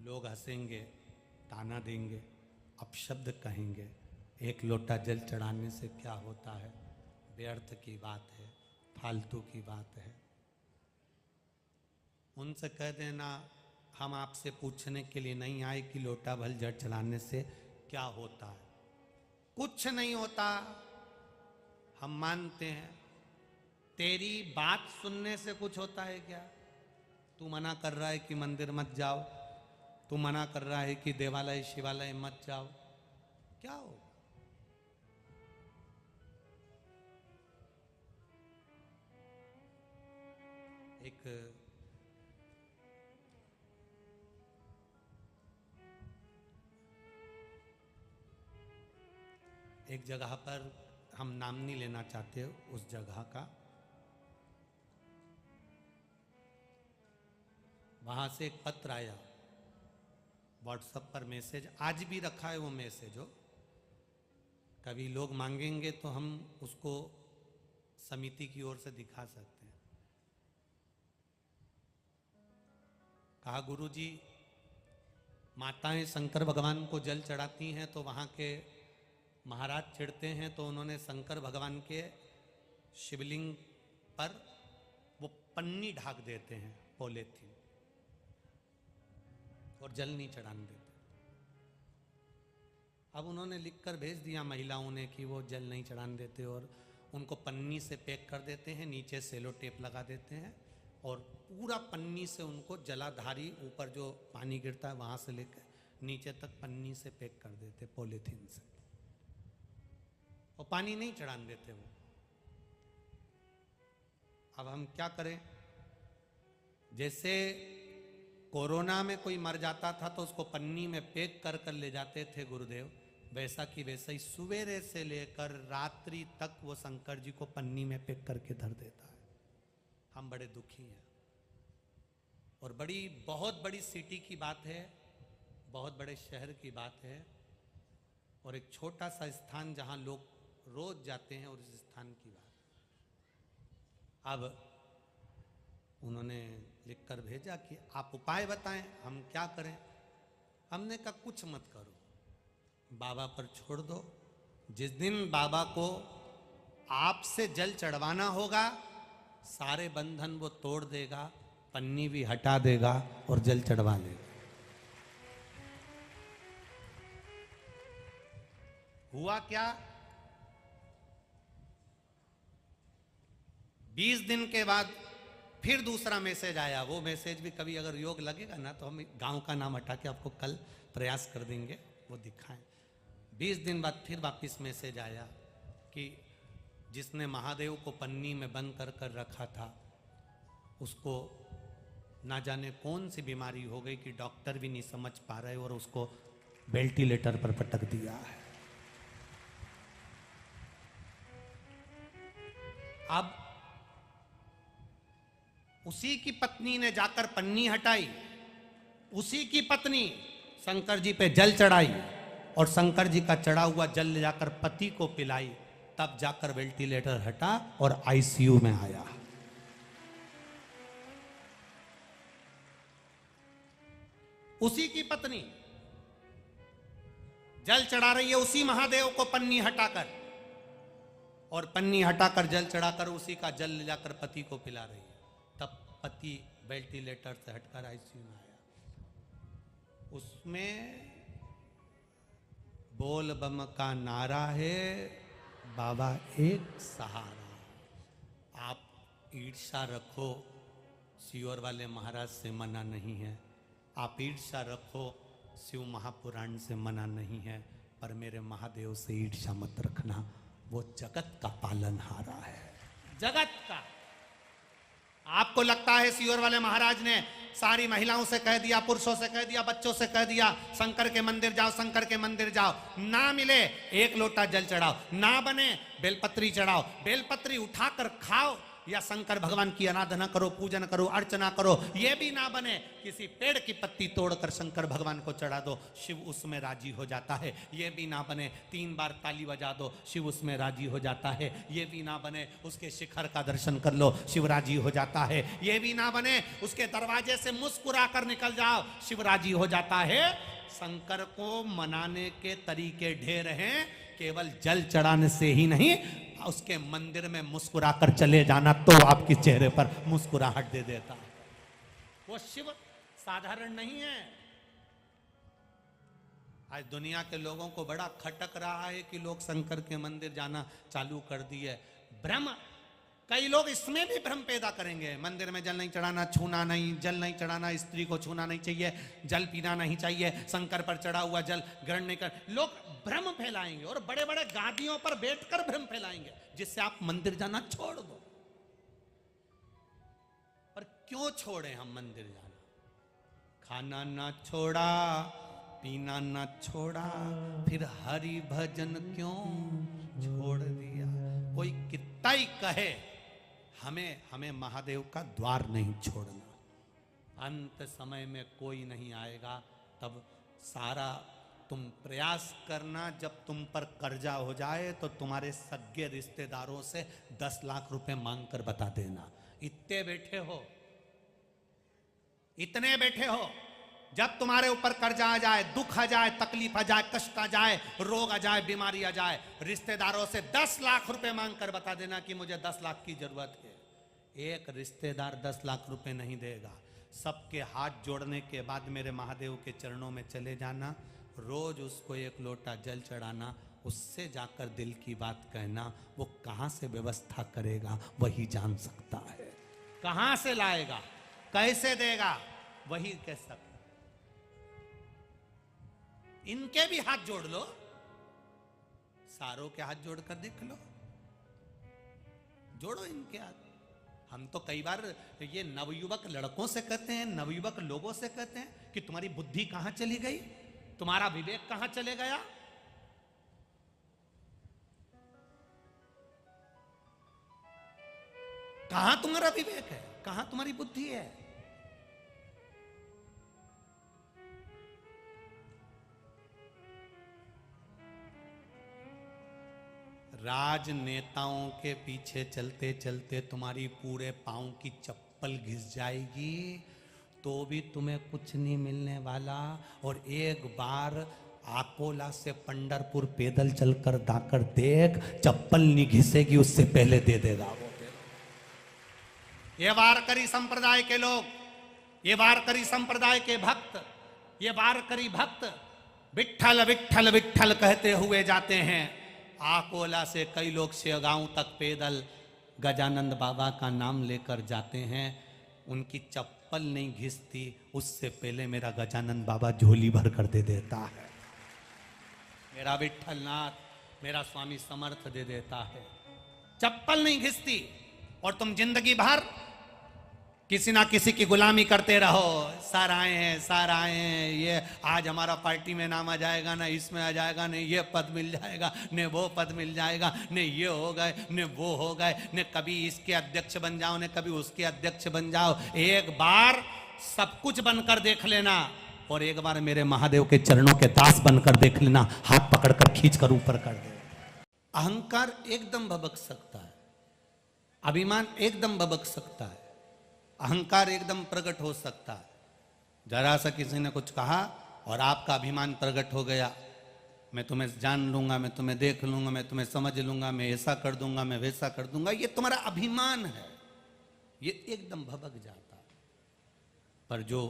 लोग हंसेंगे, ताना देंगे, अपशब्द कहेंगे, एक लोटा जल चढ़ाने से क्या होता है, व्यर्थ की बात है, फालतू की बात है। उनसे कह देना हम आपसे पूछने के लिए नहीं आए कि लोटा भर जल चढ़ाने से क्या होता है। कुछ नहीं होता, हम मानते हैं। तेरी बात सुनने से कुछ होता है क्या? तू मना कर रहा है कि मंदिर मत जाओ, तू मना कर रहा है कि देवालय शिवालय मत जाओ, क्या हो? एक जगह पर, हम नाम नहीं लेना चाहते उस जगह का, वहां से एक पत्र आया, व्हाट्सएप पर मैसेज, आज भी रखा है वो मैसेज हो। कभी लोग मांगेंगे तो हम उसको समिति की ओर से दिखा सकते हैं। कहा गुरुजी माताएं शंकर भगवान को जल चढ़ाती हैं तो वहां के महाराज चिढ़ते हैं, तो उन्होंने शंकर भगवान के शिवलिंग पर वो पन्नी ढाक देते हैं, पॉलीथीन, और जल नहीं चढ़ाने देते। अब उन्होंने लिखकर भेज दिया महिलाओं ने कि वो जल नहीं चढ़ाने देते और उनको पन्नी से पैक कर देते हैं, नीचे सेलो टेप लगा देते हैं और पूरा पन्नी से उनको जलाधारी, ऊपर जो पानी गिरता है वहां से लेकर नीचे तक पन्नी से पैक कर देते, पॉलीथीन से, और पानी नहीं चढ़ाने देते वो। अब हम क्या करें? जैसे कोरोना में कोई मर जाता था तो उसको पन्नी में पैक कर कर ले जाते थे गुरुदेव, वैसा कि वैसा ही सवेरे से लेकर रात्रि तक वो शंकर जी को पन्नी में पैक करके धर देता है। हम बड़े दुखी हैं, और बहुत बड़ी सिटी की बात है, बहुत बड़े शहर की बात है। और एक छोटा सा स्थान जहां लोग रोज जाते हैं, और इस स्थान की बात अब उन्होंने लिखकर भेजा कि आप उपाय बताएं, हम क्या करें। हमने कहा कुछ मत करो, बाबा पर छोड़ दो। जिस दिन बाबा को आपसे जल चढ़वाना होगा, सारे बंधन वो तोड़ देगा, पन्नी भी हटा देगा और जल चढ़वा लेगा। हुआ क्या, 20 दिन के बाद फिर दूसरा मैसेज आया। वो मैसेज भी कभी अगर योग लगेगा ना तो हम गांव का नाम हटा के आपको कल प्रयास कर देंगे, वो दिखाएं। 20 दिन बाद फिर वापस मैसेज आया कि जिसने महादेव को पन्नी में बंद कर कर रखा था, उसको ना जाने कौन सी बीमारी हो गई कि डॉक्टर भी नहीं समझ पा रहे, और उसको वेंटिलेटर पर पटक दिया है। अब उसी की पत्नी ने जाकर पन्नी हटाई, उसी की पत्नी शंकर जी पे जल चढ़ाई, और शंकर जी का चढ़ा हुआ जल ले जाकर पति को पिलाई, तब जाकर वेंटिलेटर हटा और आईसीयू में आया। उसी की पत्नी जल चढ़ा रही है उसी महादेव को पन्नी हटाकर, और पन्नी हटाकर जल चढ़ाकर उसी का जल ले जाकर पति को पिला रही है। तब पति वेंटिलेटर से हटकर आईसीयू में आया। उसमें बोल बम का नारा है, बाबा एक सहारा। आप ईर्ष्या रखो, सियोर वाले महाराज से मना नहीं है। आप ईर्ष्या रखो, शिव महापुराण से मना नहीं है, पर मेरे महादेव से ईर्ष्या मत रखना। वो जगत का पालनहारा है, जगत का। आपको लगता है सियोर वाले महाराज ने सारी महिलाओं से कह दिया, पुरुषों से कह दिया, बच्चों से कह दिया, शंकर के मंदिर जाओ, शंकर के मंदिर जाओ। ना मिले एक लोटा जल चढ़ाओ, ना बने बेलपत्री चढ़ाओ, बेलपत्री उठाकर खाओ, या शंकर भगवान की आराधना करो, पूजन करो, अर्चना करो। ये भी ना बने, किसी पेड़ की पत्ती तोड़कर शंकर भगवान को चढ़ा दो, शिव उसमें राजी हो जाता है। ये भी ना बने, 3 बार ताली बजा दो, शिव उसमें राजी हो जाता है। ये भी ना बने, उसके शिखर का दर्शन कर लो, शिव राजी हो जाता है। ये भी ना बने, उसके दरवाजे से मुस्कुरा कर निकल जाओ, शिव राजी हो जाता है। शंकर को मनाने के तरीके ढेर हैं, केवल जल चढ़ाने से ही नहीं, उसके मंदिर में मुस्कुरा कर चले जाना तो आपके चेहरे पर मुस्कुराहट दे देता है। वो शिव साधारण नहीं है। आज दुनिया के लोगों को बड़ा खटक रहा है कि लोग शंकर के मंदिर जाना चालू कर दिए। भ्रम, कई लोग इसमें भी भ्रम पैदा करेंगे। मंदिर में जल नहीं चढ़ाना, छूना नहीं, जल नहीं चढ़ाना, स्त्री को छूना नहीं चाहिए, जल पीना नहीं चाहिए, शंकर पर चढ़ा हुआ जल ग्रहण नहीं कर। लोग भ्रम फैलाएंगे और बड़े बड़े गादियों पर बैठकर भ्रम फैलाएंगे, जिससे आप मंदिर जाना छोड़ दो। पर क्यों छोड़े हम मंदिर जाना? खाना ना छोड़ा, पीना ना छोड़ा, फिर हरि भजन क्यों छोड़ दिया? कोई कितना ही कहे, हमें महादेव का द्वार नहीं छोड़ना। अंत समय में कोई नहीं आएगा, तब सारा तुम प्रयास करना। जब तुम पर कर्जा हो जाए तो तुम्हारे सगे रिश्तेदारों से 10 लाख रुपए मांग कर बता देना। इतने बैठे हो, इतने बैठे हो, जब तुम्हारे ऊपर कर्जा आ जाए, दुख आ जाए, तकलीफ आ जाए, कष्ट आ जाए, रोग आ जाए, बीमारी आ जाए, रिश्तेदारों से 10 लाख रुपए मांग कर बता देना कि मुझे 10 लाख की जरूरत है। एक रिश्तेदार 10 लाख रुपए नहीं देगा। सबके हाथ जोड़ने के बाद मेरे महादेव के चरणों में चले जाना, रोज उसको 1 लोटा जल चढ़ाना, उससे जाकर दिल की बात कहना। वो कहां से व्यवस्था करेगा वही जान सकता है, कहां से लाएगा, कैसे देगा वही कह सकता। इनके भी हाथ जोड़ लो, सारों के हाथ जोड़कर देख लो, जोड़ो इनके हाथ। हम तो कई बार ये नवयुवक लड़कों से कहते हैं, नवयुवक लोगों से कहते हैं कि तुम्हारी बुद्धि कहां चली गई, तुम्हारा विवेक कहां चले गया? कहां तुम्हारा विवेक है, कहां तुम्हारी बुद्धि है? राजनेताओं के पीछे चलते चलते तुम्हारी पूरे पांव की चप्पल घिस जाएगी तो भी तुम्हें कुछ नहीं मिलने वाला। और एक बार आकोला से पंढरपुर पैदल चलकर दाकर देख, चप्पल नहीं घिसेगी उससे पहले दे देगा वो। ये वारकरी संप्रदाय के लोग, ये वारकरी संप्रदाय के भक्त, ये वारकरी भक्त विठ्ठल विठ्ठल विठ्ठल कहते हुए जाते हैं। आकोला से कई लोग शेगांव तक पैदल गजानंद बाबा का नाम लेकर जाते हैं, उनकी चप्पल नहीं घिसती उससे पहले मेरा गजानंद बाबा झोली भर कर दे देता है, मेरा विठ्ठल नाथ मेरा स्वामी समर्थ दे देता है। चप्पल नहीं घिसती और तुम जिंदगी भर किसी ना किसी की गुलामी करते रहो। सर आए हैं, ये आज हमारा पार्टी में नाम आ जाएगा ना, इसमें आ जाएगा, ने ये पद मिल जाएगा, ने वो पद मिल जाएगा, ने ये हो गए, ने वो हो गए, ने कभी इसके अध्यक्ष बन जाओ, ने कभी उसके अध्यक्ष बन जाओ। एक बार सब कुछ बनकर देख लेना और एक बार मेरे महादेव के चरणों के दास बनकर देख लेना, हाथ पकड़कर खींचकर ऊपर कर दे। अहंकार एकदम भबक सकता है, अभिमान एकदम भबक सकता है, अहंकार एकदम प्रकट हो सकता है। जरा सा किसी ने कुछ कहा और आपका अभिमान प्रकट हो गया, मैं तुम्हें जान लूंगा, मैं तुम्हें देख लूंगा, मैं तुम्हें समझ लूंगा, मैं ऐसा कर दूंगा, मैं वैसा कर दूंगा, ये तुम्हारा अभिमान है, ये एकदम भबक जाता है। पर जो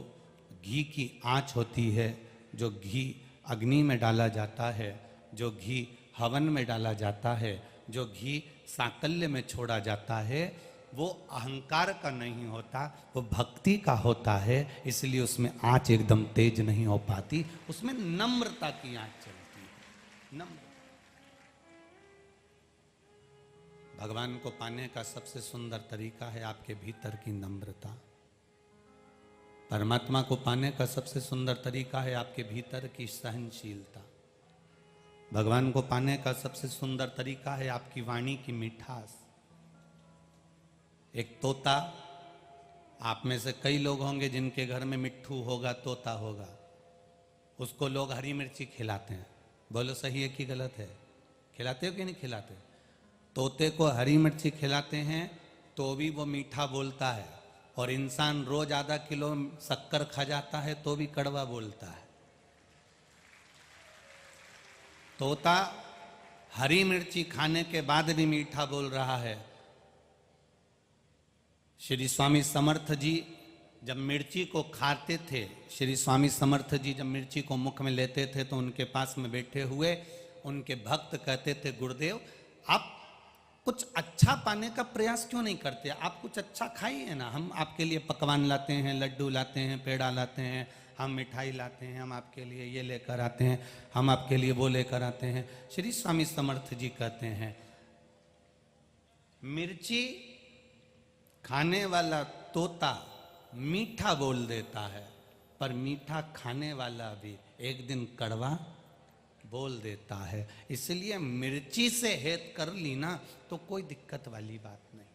घी की आंच होती है, जो घी अग्नि में डाला जाता है, जो घी हवन में डाला जाता है, जो घी साकल्य में छोड़ा जाता है, वो अहंकार का नहीं होता, वो भक्ति का होता है। इसलिए उसमें आंच एकदम तेज नहीं हो पाती, उसमें नम्रता की आंच चलती है। नम्र भगवान को पाने का सबसे सुंदर तरीका है आपके भीतर की नम्रता। परमात्मा को पाने का सबसे सुंदर तरीका है आपके भीतर की सहनशीलता। भगवान को पाने का सबसे सुंदर तरीका है आपकी वाणी की मिठास। एक तोता, आप में से कई लोग होंगे जिनके घर में मिट्ठू होगा, तोता होगा, उसको लोग हरी मिर्ची खिलाते हैं। बोलो सही है कि गलत है? खिलाते हो कि नहीं खिलाते? तोते को हरी मिर्ची खिलाते हैं तो भी वो मीठा बोलता है, और इंसान रोज आधा किलो शक्कर खा जाता है तो भी कड़वा बोलता है। तोता हरी मिर्ची खाने के बाद भी मीठा बोल रहा है। श्री स्वामी समर्थ जी जब मिर्ची को खाते थे, श्री स्वामी समर्थ जी जब मिर्ची को मुख में लेते थे तो उनके पास में बैठे हुए उनके भक्त कहते थे, गुरुदेव आप कुछ अच्छा पाने का प्रयास क्यों नहीं करते? आप कुछ अच्छा खाइए ना, हम आपके लिए पकवान लाते हैं, लड्डू लाते हैं, पेड़ा लाते हैं, हम मिठाई लाते हैं, हम आपके लिए ये लेकर आते हैं, हम आपके लिए वो लेकर आते हैं। श्री स्वामी समर्थ जी कहते हैं, मिर्ची खाने वाला तोता मीठा बोल देता है, पर मीठा खाने वाला भी एक दिन कड़वा बोल देता है। इसलिए मिर्ची से हेत कर ली ना तो कोई दिक्कत वाली बात नहीं,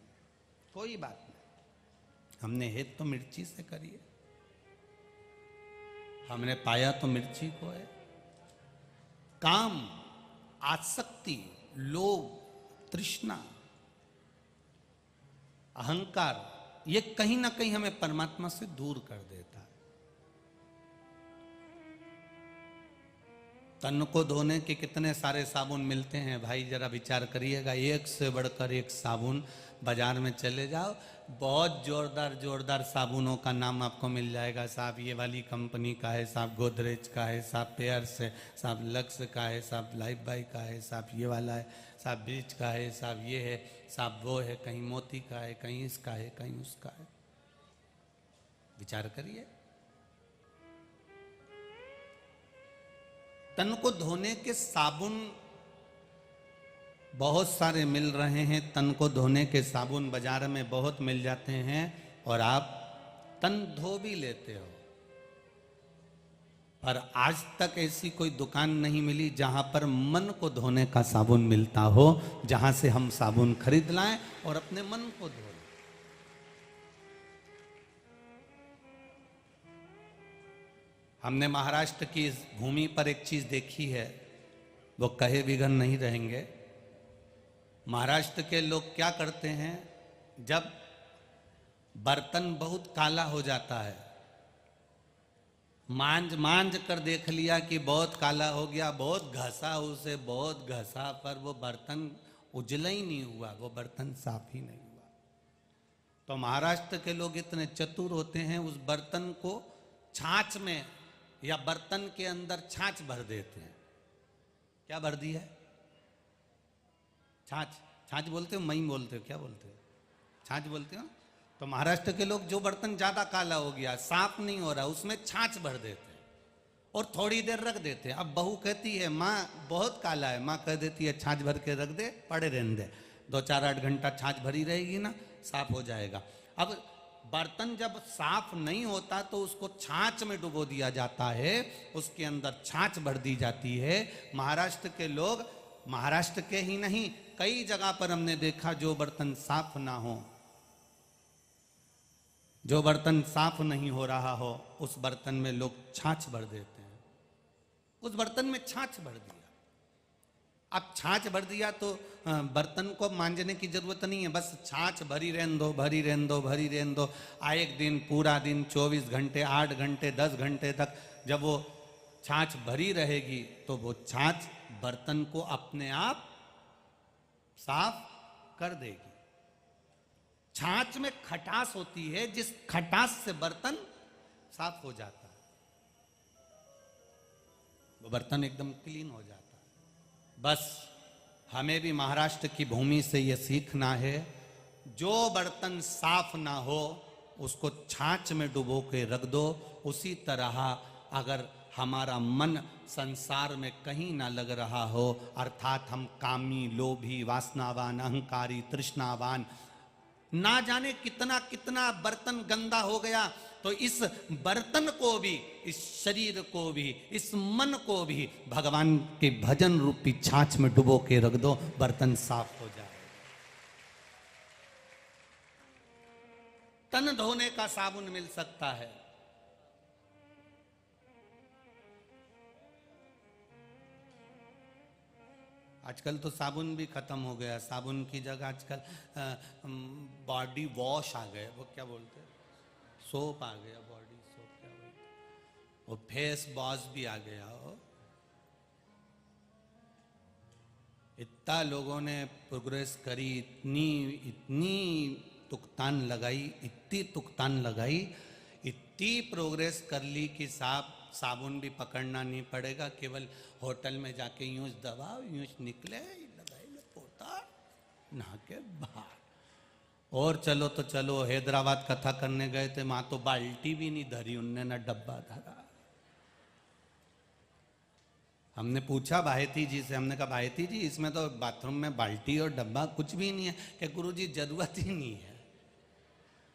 कोई बात नहीं। हमने हेत तो मिर्ची से करी है, हमने पाया तो मिर्ची को है। काम, आसक्ति, लोभ, तृष्णा, अहंकार, ये कहीं ना कहीं हमें परमात्मा से दूर कर देता है। तन को धोने के कितने सारे साबुन मिलते हैं भाई, जरा विचार करिएगा। एक से बढ़कर एक साबुन, बाजार में चले जाओ, बहुत जोरदार जोरदार साबुनों का नाम आपको मिल जाएगा। साहब ये वाली कंपनी का है, साहब गोदरेज का है, साहब पेयर्स है, साहब लक्स का है, साहब लाइफ बाई का है, साहब ये वाला है, साहब ब्रिज का है, साहब ये है, साहब वो है, कहीं मोती का है, कहीं इसका है, कहीं उसका है। विचार करिए, तन को धोने के साबुन बहुत सारे मिल रहे हैं, तन को धोने के साबुन बाजार में बहुत मिल जाते हैं और आप तन धो भी लेते हो, पर आज तक ऐसी कोई दुकान नहीं मिली जहां पर मन को धोने का साबुन मिलता हो, जहां से हम साबुन खरीद लाएं और अपने मन को धो लें। हमने महाराष्ट्र की इस भूमि पर एक चीज देखी है, वो कहे बिगन नहीं रहेंगे। महाराष्ट्र के लोग क्या करते हैं, जब बर्तन बहुत काला हो जाता है, मांझ मांझ कर देख लिया कि बहुत काला हो गया, बहुत घसा उसे, बहुत घसा, पर वो बर्तन उजला ही नहीं हुआ, वो बर्तन साफ ही नहीं हुआ। तो महाराष्ट्र के लोग इतने चतुर होते हैं, उस बर्तन को छाछ में या बर्तन के अंदर छाछ भर देते हैं। क्या भर दी है? छाछ। छाछ बोलते हो, मई बोलते हो, क्या बोलते हो? छाछ बोलते हो। तो महाराष्ट्र के लोग जो बर्तन ज्यादा काला हो गया, साफ नहीं हो रहा, उसमें छाछ भर देते हैं और थोड़ी देर रख देते हैं। अब बहू कहती है माँ बहुत काला है, माँ कह देती है छाछ भर के रख दे, पड़े रहने दे, 2-4-8 घंटा छाछ भरी रहेगी ना, साफ हो जाएगा। अब बर्तन जब साफ नहीं होता तो उसको छाछ में डुबो दिया जाता है, उसके अंदर छाछ भर दी जाती है। महाराष्ट्र के लोग, महाराष्ट्र के ही नहीं कई जगह पर हमने देखा, जो बर्तन साफ ना हो, जो बर्तन साफ नहीं हो रहा हो, उस बर्तन में लोग छाछ भर देते हैं। उस बर्तन में छाछ भर दिया। अब छाछ भर दिया तो बर्तन को मांजने की जरूरत नहीं है, बस छाछ भरी रहने दो, भरी रहने दो, भरी रहने दो। एक दिन, पूरा दिन, 24 घंटे, 8 घंटे, 10 घंटे तक जब वो छाछ भरी रहेगी तो वो छाछ बर्तन को अपने आप साफ कर देगी। छाछ में खटास होती है, जिस खटास से बर्तन साफ हो जाता है, वो बर्तन एकदम क्लीन हो जाता है। बस हमें भी महाराष्ट्र की भूमि से ये सीखना है, जो बर्तन साफ ना हो उसको छाछ में डुबो के रख दो। उसी तरह अगर हमारा मन संसार में कहीं ना लग रहा हो, अर्थात हम कामी, लोभी, वासनावान, अहंकारी, तृष्णावान, ना जाने कितना कितना बर्तन गंदा हो गया, तो इस बर्तन को भी, इस शरीर को भी, इस मन को भी भगवान के भजन रूपी छाछ में डुबो के रख दो, बर्तन साफ हो जाए। तन धोने का साबुन मिल सकता है, आजकल तो साबुन भी खत्म हो गया। साबुन की जगह आजकल बॉडी वॉश आ गए, वो क्या बोलते हैं, सोप आ गया, बॉडी सोप क्या बोलते हैं, वो फेस वॉश भी आ गया। इतना लोगों ने प्रोग्रेस करी, इतनी तुकतान लगाई, इतनी तुकतान लगाई, इतनी प्रोग्रेस कर ली कि साबुन भी पकड़ना नहीं पड़ेगा, केवल होटल में जाके यूं दबाओ, यूं निकले, लगाई लो पोता, नहा के बाहर। और चलो तो चलो, हैदराबाद कथा करने गए थे, वहां तो बाल्टी भी नहीं धरी उनने, ना डब्बा धरा। हमने पूछा भाईती जी से, हमने कहा भाईती जी इसमें तो बाथरूम में बाल्टी और डब्बा कुछ भी नहीं है। कि गुरुजी जरूरत ही नहीं है।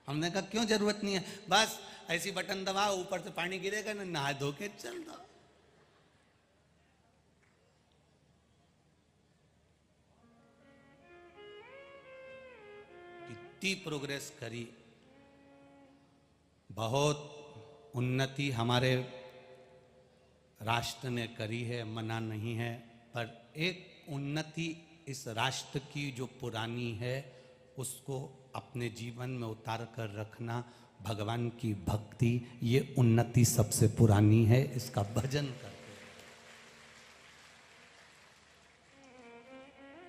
हमने कहा क्यों जरूरत नहीं है? बस ऐसी बटन दबाओ, ऊपर से पानी गिरेगा ना, नहा धो के चल दो। इतनी प्रोग्रेस करी, बहुत उन्नति हमारे राष्ट्र ने करी है, मना नहीं है, पर एक उन्नति इस राष्ट्र की जो पुरानी है उसको अपने जीवन में उतार कर रखना, भगवान की भक्ति, ये उन्नति सबसे पुरानी है। इसका भजन करते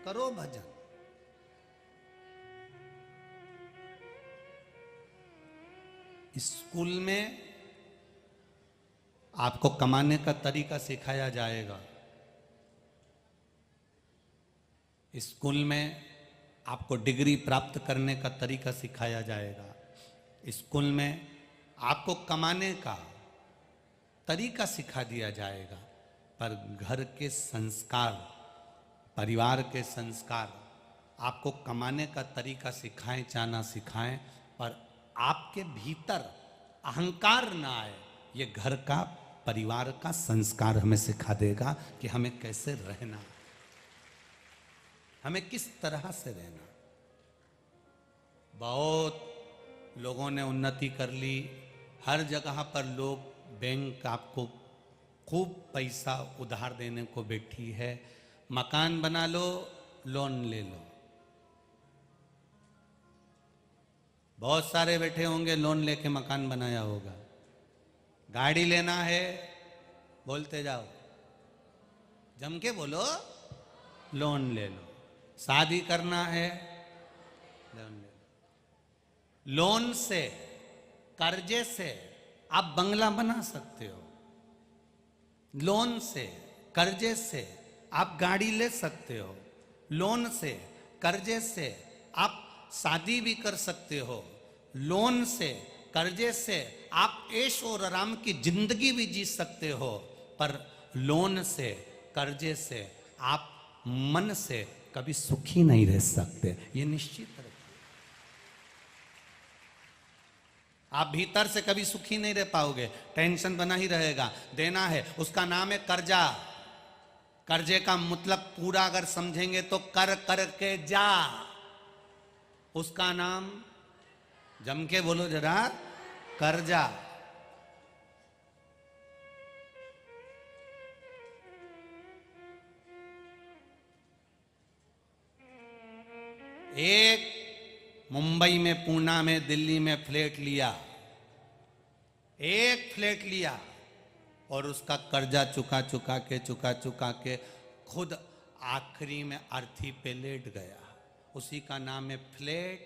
करो, भजन। स्कूल में आपको कमाने का तरीका सिखाया जाएगा। स्कूल में आपको डिग्री प्राप्त करने का तरीका सिखाया जाएगा। स्कूल में आपको कमाने का तरीका सिखा दिया जाएगा, पर घर के संस्कार, परिवार के संस्कार आपको कमाने का तरीका सिखाएं चाहे ना सिखाएं, पर आपके भीतर अहंकार ना आए, ये घर का, परिवार का संस्कार हमें सिखा देगा कि हमें कैसे रहना, हमें किस तरह से रहना। बहुत लोगों ने उन्नति कर ली, हर जगह पर लोग, बैंक आपको खूब पैसा उधार देने को बैठी है। मकान बना लो, लोन ले लो, बहुत सारे बैठे होंगे लोन लेके मकान बनाया होगा। गाड़ी लेना है, बोलते जाओ, जम के बोलो, लोन ले लो। शादी करना है, लोन ले लो। लोन से, कर्जे से आप बंगला बना सकते हो। लोन से, कर्जे से आप गाड़ी ले सकते हो। लोन से, कर्जे से आप शादी भी कर सकते हो। लोन से, कर्जे से आप ऐश और आराम की जिंदगी भी जी सकते हो। पर लोन से, कर्जे से आप मन से कभी सुखी नहीं रह सकते, ये निश्चित रखिए। आप भीतर से कभी सुखी नहीं रह पाओगे, टेंशन बना ही रहेगा। देना है, उसका नाम है कर्जा। कर्जे का मतलब पूरा अगर समझेंगे तो कर कर के जा, उसका नाम, जम के बोलो जरा, कर्जा। एक मुंबई में, पूना में, दिल्ली में फ्लैट लिया, एक फ्लैट लिया और उसका कर्जा चुका चुका के खुद आखिरी में अर्थी पे लेट गया। उसी का नाम है फ्लैट,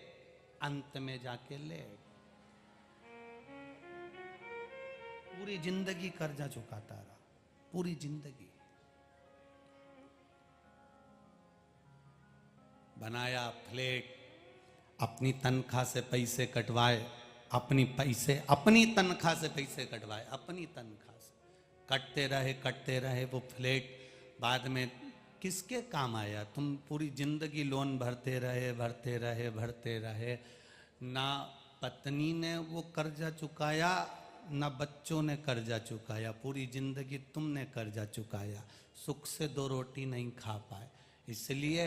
अंत में जाके लेट। पूरी जिंदगी कर्जा चुकाता रहा, पूरी जिंदगी। बनाया फ्लैट, अपनी तनख्वाह से पैसे कटवाए, अपनी तनख्वाह से पैसे कटवाए, अपनी तनख्वाह से कटते रहे वो फ्लैट। बाद में किसके काम आया? तुम पूरी जिंदगी लोन भरते रहे। ना पत्नी ने वो कर्जा चुकाया, ना बच्चों ने कर्जा चुकाया, पूरी जिंदगी तुमने कर्जा चुकाया, सुख से दो रोटी नहीं खा पाए। इसलिए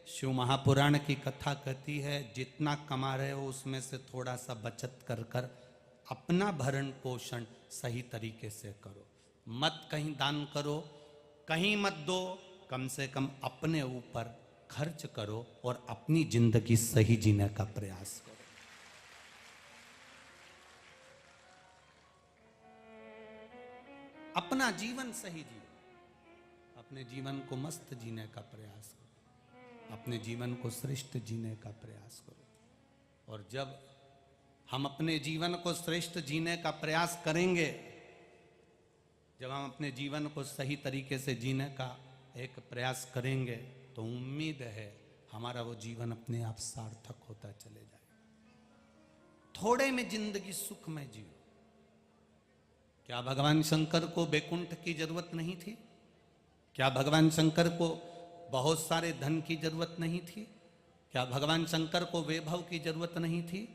शिव महापुराण की कथा कहती है, जितना कमा रहे हो उसमें से थोड़ा सा बचत कर कर अपना भरण पोषण सही तरीके से करो। मत कहीं दान करो, कहीं मत दो, कम से कम अपने ऊपर खर्च करो और अपनी जिंदगी सही जीने का प्रयास करो। अपना जीवन सही जियो, अपने जीवन को मस्त जीने का प्रयास करो, अपने जीवन को श्रेष्ठ जीने का प्रयास करो। और जब हम अपने जीवन को श्रेष्ठ जीने का प्रयास करेंगे, जब हम अपने जीवन को सही तरीके से जीने का एक प्रयास करेंगे, तो उम्मीद है हमारा वो जीवन अपने आप सार्थक होता चले जाए। थोड़े में जिंदगी सुख में जियो। क्या भगवान शंकर को बैकुंठ की जरूरत नहीं थी? क्या भगवान शंकर को बहुत सारे धन की जरूरत नहीं थी? क्या भगवान शंकर को वैभव की जरूरत नहीं थी?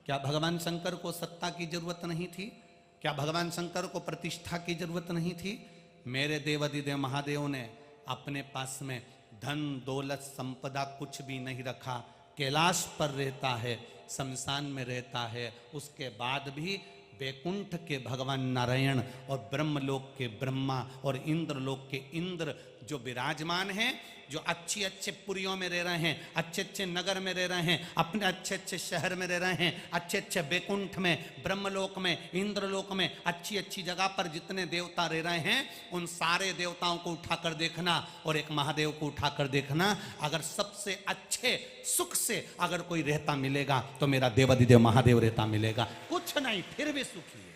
क्या भगवान शंकर को सत्ता की जरूरत नहीं थी? क्या भगवान शंकर को प्रतिष्ठा की जरूरत नहीं थी? मेरे देवाधिदेव महादेव ने अपने पास में धन दौलत संपदा कुछ भी नहीं रखा। कैलाश पर रहता है, शमशान में रहता है, उसके बाद भी वैकुंठ के भगवान नारायण और ब्रह्मलोक के ब्रह्मा और इंद्रलोक के इंद्र जो विराजमान हैं, जो अच्छे अच्छे पुरियों में रह रहे हैं, अच्छे अच्छे नगर में रह रहे हैं, अपने अच्छे अच्छे शहर में रह रहे हैं, अच्छे अच्छे वैकुंठ में, ब्रह्मलोक में, इंद्रलोक में, अच्छी अच्छी जगह पर जितने देवता रह रहे हैं, उन सारे देवताओं को उठाकर देखना और एक महादेव को उठाकर देखना। अगर सबसे अच्छे सुख से अगर कोई रहता मिलेगा तो मेरा देवाधिदेव महादेव रहता मिलेगा। कुछ नहीं, फिर भी सुखी है।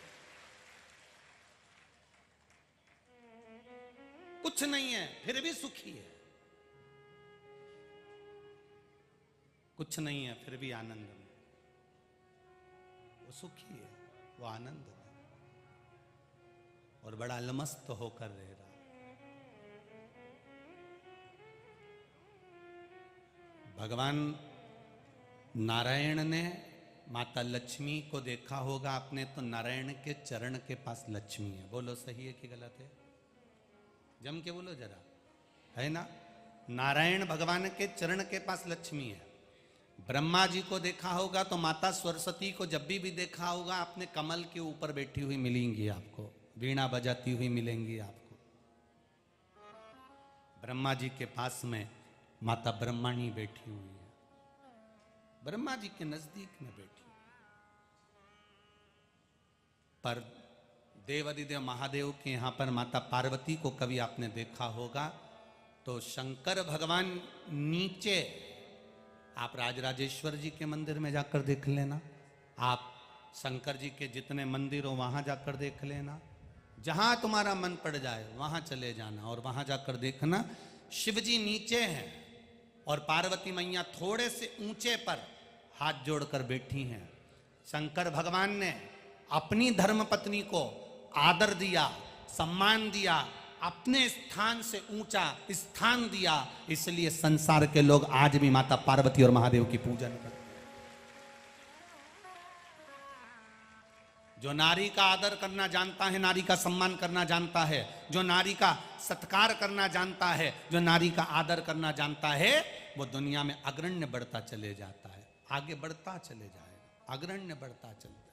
कुछ नहीं है, फिर भी सुखी है। कुछ नहीं है, फिर भी आनंद में वो सुखी है, वो आनंद में और बड़ा अलमस्त होकर रह रहा। भगवान नारायण ने माता लक्ष्मी को देखा होगा आपने, तो नारायण के चरण के पास लक्ष्मी है। बोलो सही है कि गलत है? जम के बोलो जरा, है ना? नारायण भगवान के चरण के पास लक्ष्मी है। ब्रह्मा जी को देखा होगा तो माता सरस्वती को जब भी देखा होगा आपने, कमल के ऊपर बैठी हुई मिलेंगी आपको, वीणा बजाती हुई मिलेंगी आपको। ब्रह्मा जी के पास में माता ब्रह्मणी बैठी हुई है, ब्रह्मा जी के नजदीक में बैठी। पर देवादिदेव महादेव के यहाँ पर माता पार्वती को कभी आपने देखा होगा तो शंकर भगवान नीचे, आप राजराजेश्वर जी के मंदिर में जाकर देख लेना, आप शंकर जी के जितने मंदिर हो वहाँ जाकर देख लेना, जहाँ तुम्हारा मन पड़ जाए वहाँ चले जाना और वहाँ जाकर देखना शिव जी नीचे हैं और पार्वती मैया थोड़े से ऊंचे पर हाथ जोड़कर बैठी हैं। शंकर भगवान ने अपनी धर्मपत्नी को आदर दिया, सम्मान दिया, अपने स्थान से ऊंचा स्थान दिया, इसलिए संसार के लोग आज भी माता पार्वती और महादेव की पूजन करते हैं। जो नारी का आदर करना जानता है, नारी का सम्मान करना जानता है, जो नारी का सत्कार करना जानता है, जो नारी का आदर करना जानता है, वो दुनिया में अग्रण्य बढ़ता चले जाता है, आगे बढ़ता चले जाएगा, अग्रण्य बढ़ता चलता है।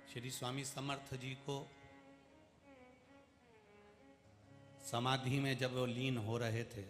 श्री स्वामी समर्थ जी को समाधि में जब वो लीन हो रहे थे